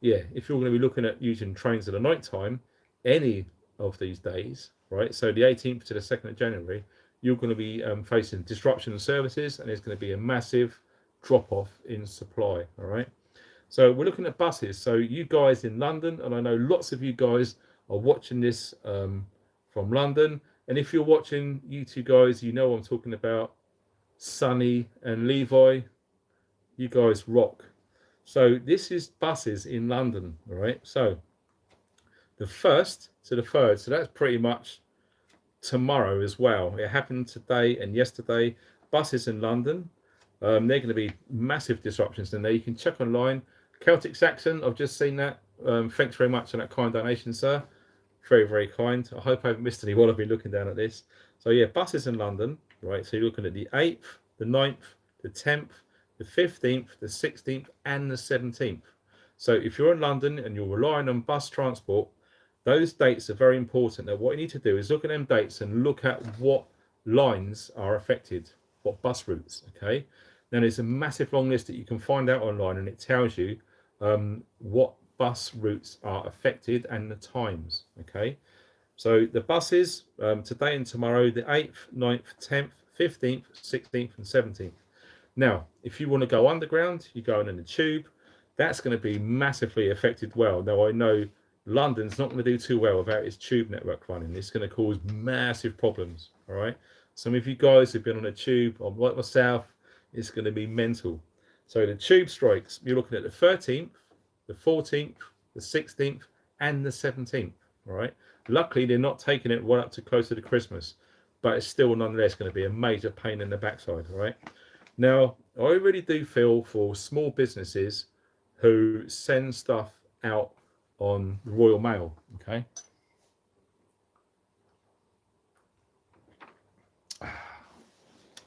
yeah, if you're going to be looking at using trains at the night time, any of these days, right, so the 18th to the 2nd of January, you're going to be facing disruption in services, and there's going to be a massive drop off in supply. All right, so we're looking at buses. So you guys in London, and I know lots of you guys are watching this from London, and if you're watching, you two guys, you know what I'm talking about, Sonny and Levi, you guys rock. So this is buses in London, all right? So the 1st to the 3rd, so that's pretty much tomorrow as well. It happened today and yesterday. Buses in London, they're going to be massive disruptions in there. You can check online. Celtic Saxon, I've just seen that. Thanks very much for that kind donation, sir. Very kind. I hope I haven't missed any while I've been looking down at this. So yeah, buses in London, right? So you're looking at the 8th, the 9th, the 10th, the 15th, the 16th, and the 17th. So if you're in London and you're relying on bus transport, those dates are very important. Now, what you need to do is look at them dates and look at what lines are affected, what bus routes, okay? Now, there's a massive long list that you can find out online, and it tells you what bus routes are affected and the times. Okay, so the buses today and tomorrow, the 8th, 9th, 10th, 15th, 16th, and 17th. Now, if you want to go underground, you're going in the tube. That's going to be massively affected. Well, now I know London's not going to do too well without its tube network running. It's going to cause massive problems. All right. Some of you guys have been on a tube on like myself. It's going to be mental. So the tube strikes, you're looking at the 13th, the 14th, the 16th, and the 17th. All right. Luckily, they're not taking it right up to closer to Christmas, but it's still nonetheless going to be a major pain in the backside. All right. Now, I really do feel for small businesses who send stuff out on the Royal Mail. Okay.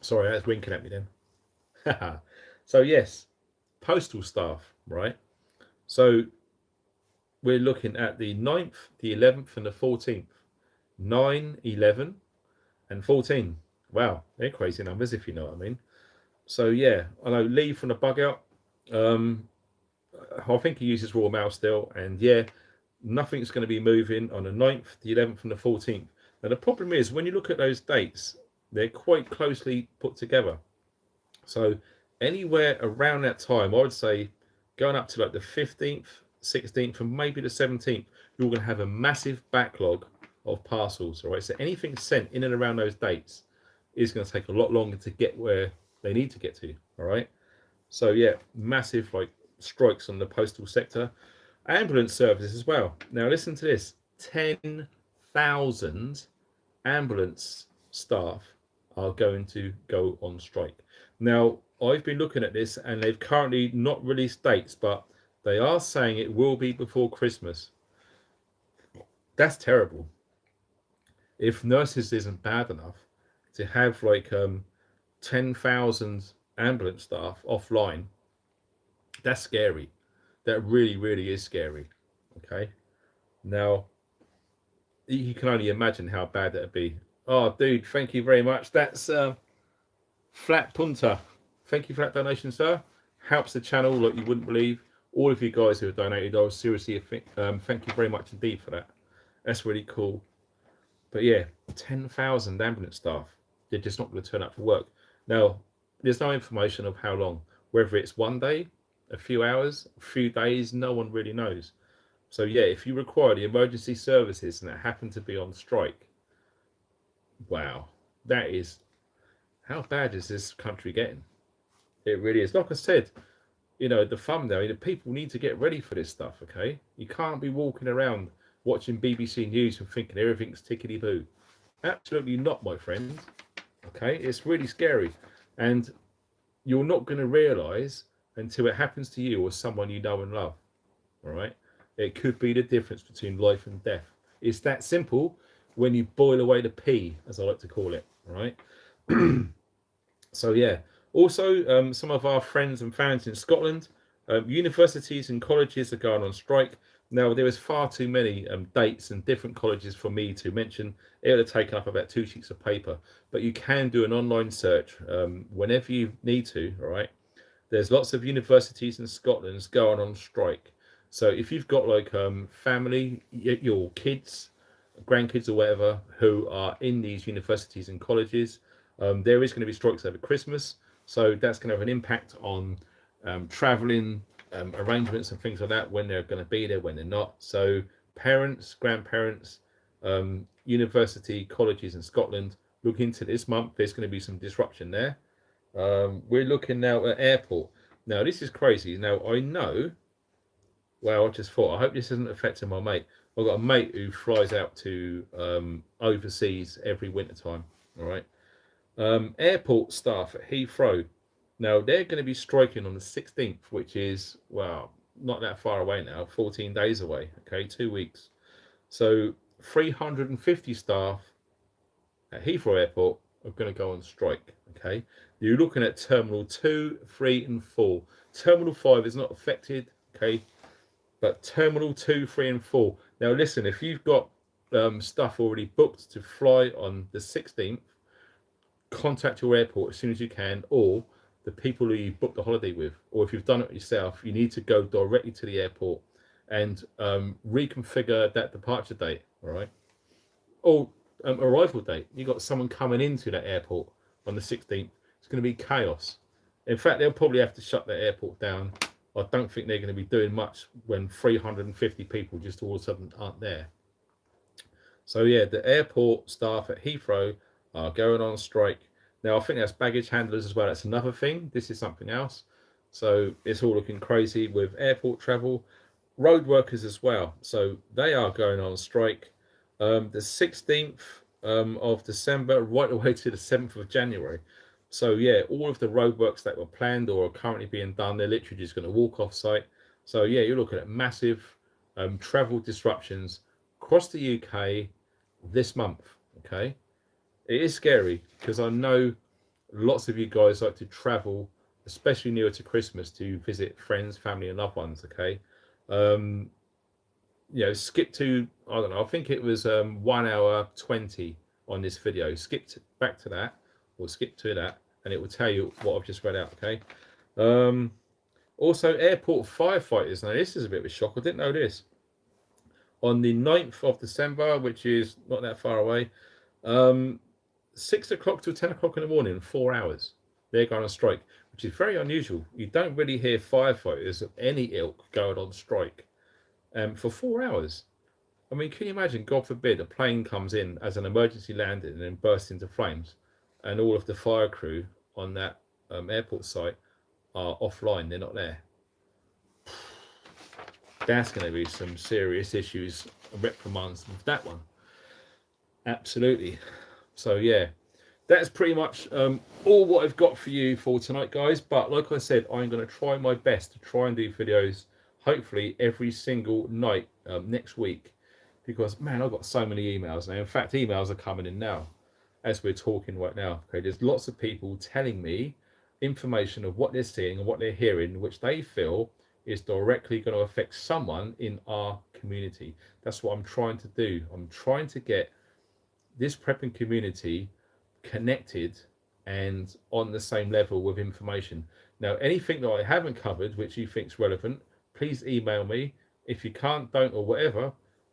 Sorry, that's winking at me then. So yes, postal staff, right? So we're looking at the 9th, the 11th, and the 14th. 9, 11, and 14. Wow, they're crazy numbers, if you know what I mean. So yeah, I know Lee from the Bug Out. I think he uses Royal Mail still, and yeah, nothing's going to be moving on the 9th, the 11th, and the 14th. Now the problem is when you look at those dates, they're quite closely put together. So anywhere around that time, I would say going up to like the 15th, 16th, and maybe the 17th, you're going to have a massive backlog of parcels. All right, so anything sent in and around those dates is going to take a lot longer to get where they need to get to. All right, so yeah, massive like strikes on the postal sector, ambulance services as well. Now listen to this: 10,000 ambulance staff are going to go on strike. Now I've been looking at this, and they've currently not released dates, but they are saying it will be before Christmas. That's terrible. If nurses isn't bad enough to have like 10,000 ambulance staff offline, that's scary. That really, really is scary. Okay. Now, you can only imagine how bad that'd be. Oh, dude, thank you very much. That's Flat Punter. Thank you for that donation, sir. Helps the channel like you wouldn't believe. All of you guys who have donated, I was seriously thank you very much indeed for that. That's really cool. But yeah, 10,000 ambulance staff. They're just not going to turn up for work. Now, there's no information of how long. Whether it's one day, a few hours, a few days, no one really knows. So yeah, if you require the emergency services and it happened to be on strike, wow, that is, how bad is this country getting? It really is. Like I said, you know, the thumbnail, the people need to get ready for this stuff, okay? You can't be walking around watching BBC News and thinking everything's tickety-boo. Absolutely not, my friend. Okay, it's really scary. And you're not going to realise until it happens to you or someone you know and love. All right? It could be the difference between life and death. It's that simple when you boil away the pea, as I like to call it. All right? So, yeah. Also, some of our friends and fans in Scotland, universities and colleges are going on strike. Now, there is far too many dates and different colleges for me to mention. It would have taken up about 2 sheets of paper, but you can do an online search whenever you need to, all right? There's lots of universities in Scotland going on strike. So if you've got like family, your kids, grandkids or whatever, who are in these universities and colleges, there is going to be strikes over Christmas. So that's going to have an impact on traveling arrangements and things like that, when they're going to be there, when they're not. So parents, grandparents, university, colleges in Scotland, look into this month. There's going to be some disruption there. We're looking now at airport. Now, this is crazy. Now, I know, well, I just thought, I hope this isn't affecting my mate. I've got a mate who flies out to overseas every winter time, all right? Airport staff at Heathrow. Now, they're going to be striking on the 16th, which is, well, not that far away now, 14 days away, okay, 2 weeks. So 350 staff at Heathrow Airport are going to go on strike, okay? You're looking at Terminal 2, 3, and 4. Terminal 5 is not affected, okay? But Terminal 2, 3, and 4. Now, listen, if you've got stuff already booked to fly on the 16th, contact your airport as soon as you can, or the people who you booked the holiday with, or if you've done it yourself, you need to go directly to the airport and reconfigure that departure date, all right? Or arrival date. You got someone coming into that airport on the 16th. It's going to be chaos. In fact, they'll probably have to shut the airport down. I don't think they're going to be doing much when 350 people just all of a sudden aren't there. So yeah, the airport staff at Heathrow are going on strike. Now I think that's baggage handlers as well. That's another thing. This is something else. So it's all looking crazy with airport travel. Road workers as well. So they are going on strike. The 16th of December right away to the 7th of January. So yeah, all of the roadworks that were planned or are currently being done, they're literally just going to walk off site. So yeah, you're looking at massive travel disruptions across the UK this month. Okay, it is scary because I know lots of you guys like to travel, especially nearer to Christmas, to visit friends, family, and loved ones. Okay, you know, skip to, I don't know, I think it was 1 hour 20 on this video. Skip back to that, or skip to that, and it will tell you what I've just read out. Okay. Also, airport firefighters. Now, this is a bit of a shock. I didn't know this. On the 9th of December, which is not that far away, 6 o'clock to 10 o'clock in the morning, 4 hours, they're going on strike, which is very unusual. You don't really hear firefighters of any ilk going on strike for 4 hours. I mean, can you imagine, God forbid, a plane comes in as an emergency landing and then bursts into flames, and all of the fire crew on that airport site are offline, they're not there. That's going to be some serious issues, reprimands with that one. Absolutely. So yeah, that's pretty much all what I've got for you for tonight, guys. But like I said, I'm going to try my best to try and do videos hopefully every single night next week, because man, I've got so many emails now. In fact, emails are coming in now as we're talking right now. Okay, there's lots of people telling me information of what they're seeing and what they're hearing, which they feel is directly going to affect someone in our community. That's what I'm trying to do. I'm trying to get this prepping community connected and on the same level with information. Now, anything that I haven't covered which you think is relevant, please email me. If you can't, don't, or whatever,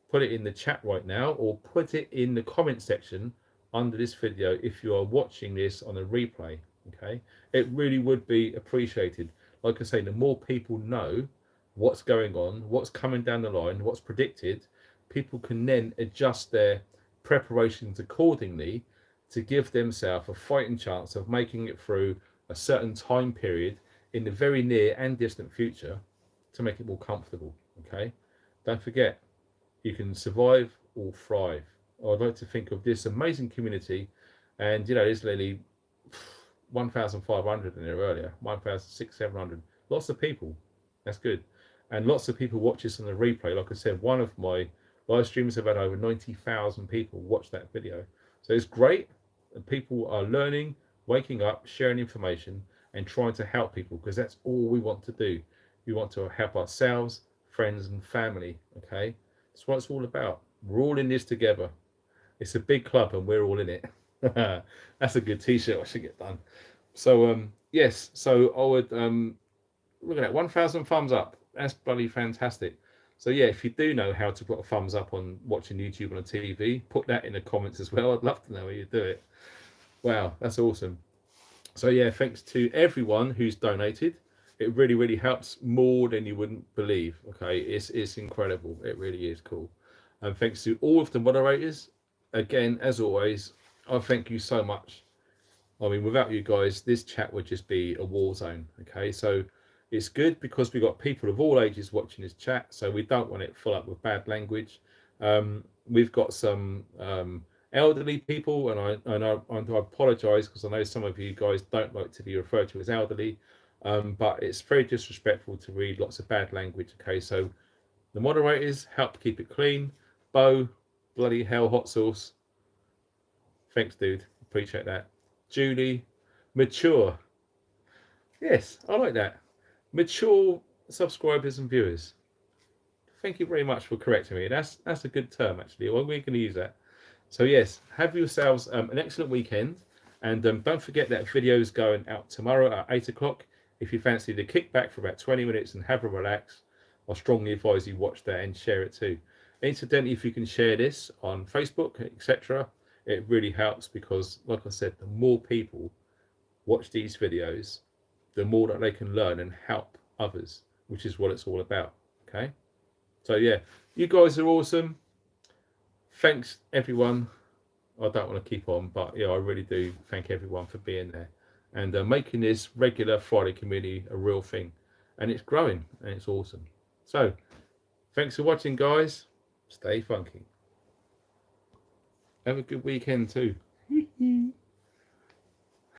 put it in the chat right now, or put it in the comment section under this video if you are watching this on a replay. Okay, it really would be appreciated. Like I say, the more people know what's going on, what's coming down the line, what's predicted, people can then adjust their preparations accordingly to give themselves a fighting chance of making it through a certain time period in the very near and distant future to make it more comfortable. Okay, don't forget, you can survive or thrive. I'd like to think of this amazing community, and you know, there's literally 1,500 in there earlier, 1,600, 700, lots of people. That's good. And lots of people watch this on the replay. Like I said, one of my live streams have had over 90,000 people watch that video. So it's great. And people are learning, waking up, sharing information, and trying to help people, because that's all we want to do. We want to help ourselves, friends, and family. Okay, that's what it's all about. We're all in this together. It's a big club, and we're all in it. That's a good t-shirt. I should get done. So yes, so I would look at that, 1,000 thumbs up. That's bloody fantastic. So yeah, if you do know how to put a thumbs up on watching YouTube on a TV, put that in the comments as well. I'd love to know how you do it. Wow, that's awesome. So yeah, thanks to everyone who's donated. It really, really helps more than you wouldn't believe. Okay, it's incredible. It really is cool. And thanks to all of the moderators. Again, as always, I thank you so much. I mean, without you guys, this chat would just be a war zone. Okay, so it's good because we've got people of all ages watching this chat, so we don't want it full up with bad language. We've got some elderly people, and I apologise because I know some of you guys don't like to be referred to as elderly, but it's very disrespectful to read lots of bad language. Okay, so the moderators help keep it clean. Bo, bloody hell, hot sauce. Thanks, dude. Appreciate that. Julie, mature. Yes, I like that. Mature subscribers and viewers. Thank you very much for correcting me. That's a good term, actually. Well, we're going to use that. So yes, have yourselves an excellent weekend, And don't forget that video is going out tomorrow at 8 o'clock. If you fancy the kickback for about 20 minutes and have a relax, I strongly advise you watch that and share it too. Incidentally, if you can share this on Facebook, etc., it really helps, because, like I said, the more people watch these videos, the more that they can learn and help others, which is what it's all about. Okay, so yeah, you guys are awesome. Thanks everyone. I don't want to keep on, but yeah, I really do thank everyone for being there and making this regular Friday community a real thing, and it's growing and it's awesome. So thanks for watching, guys. Stay funky. Have a good weekend too.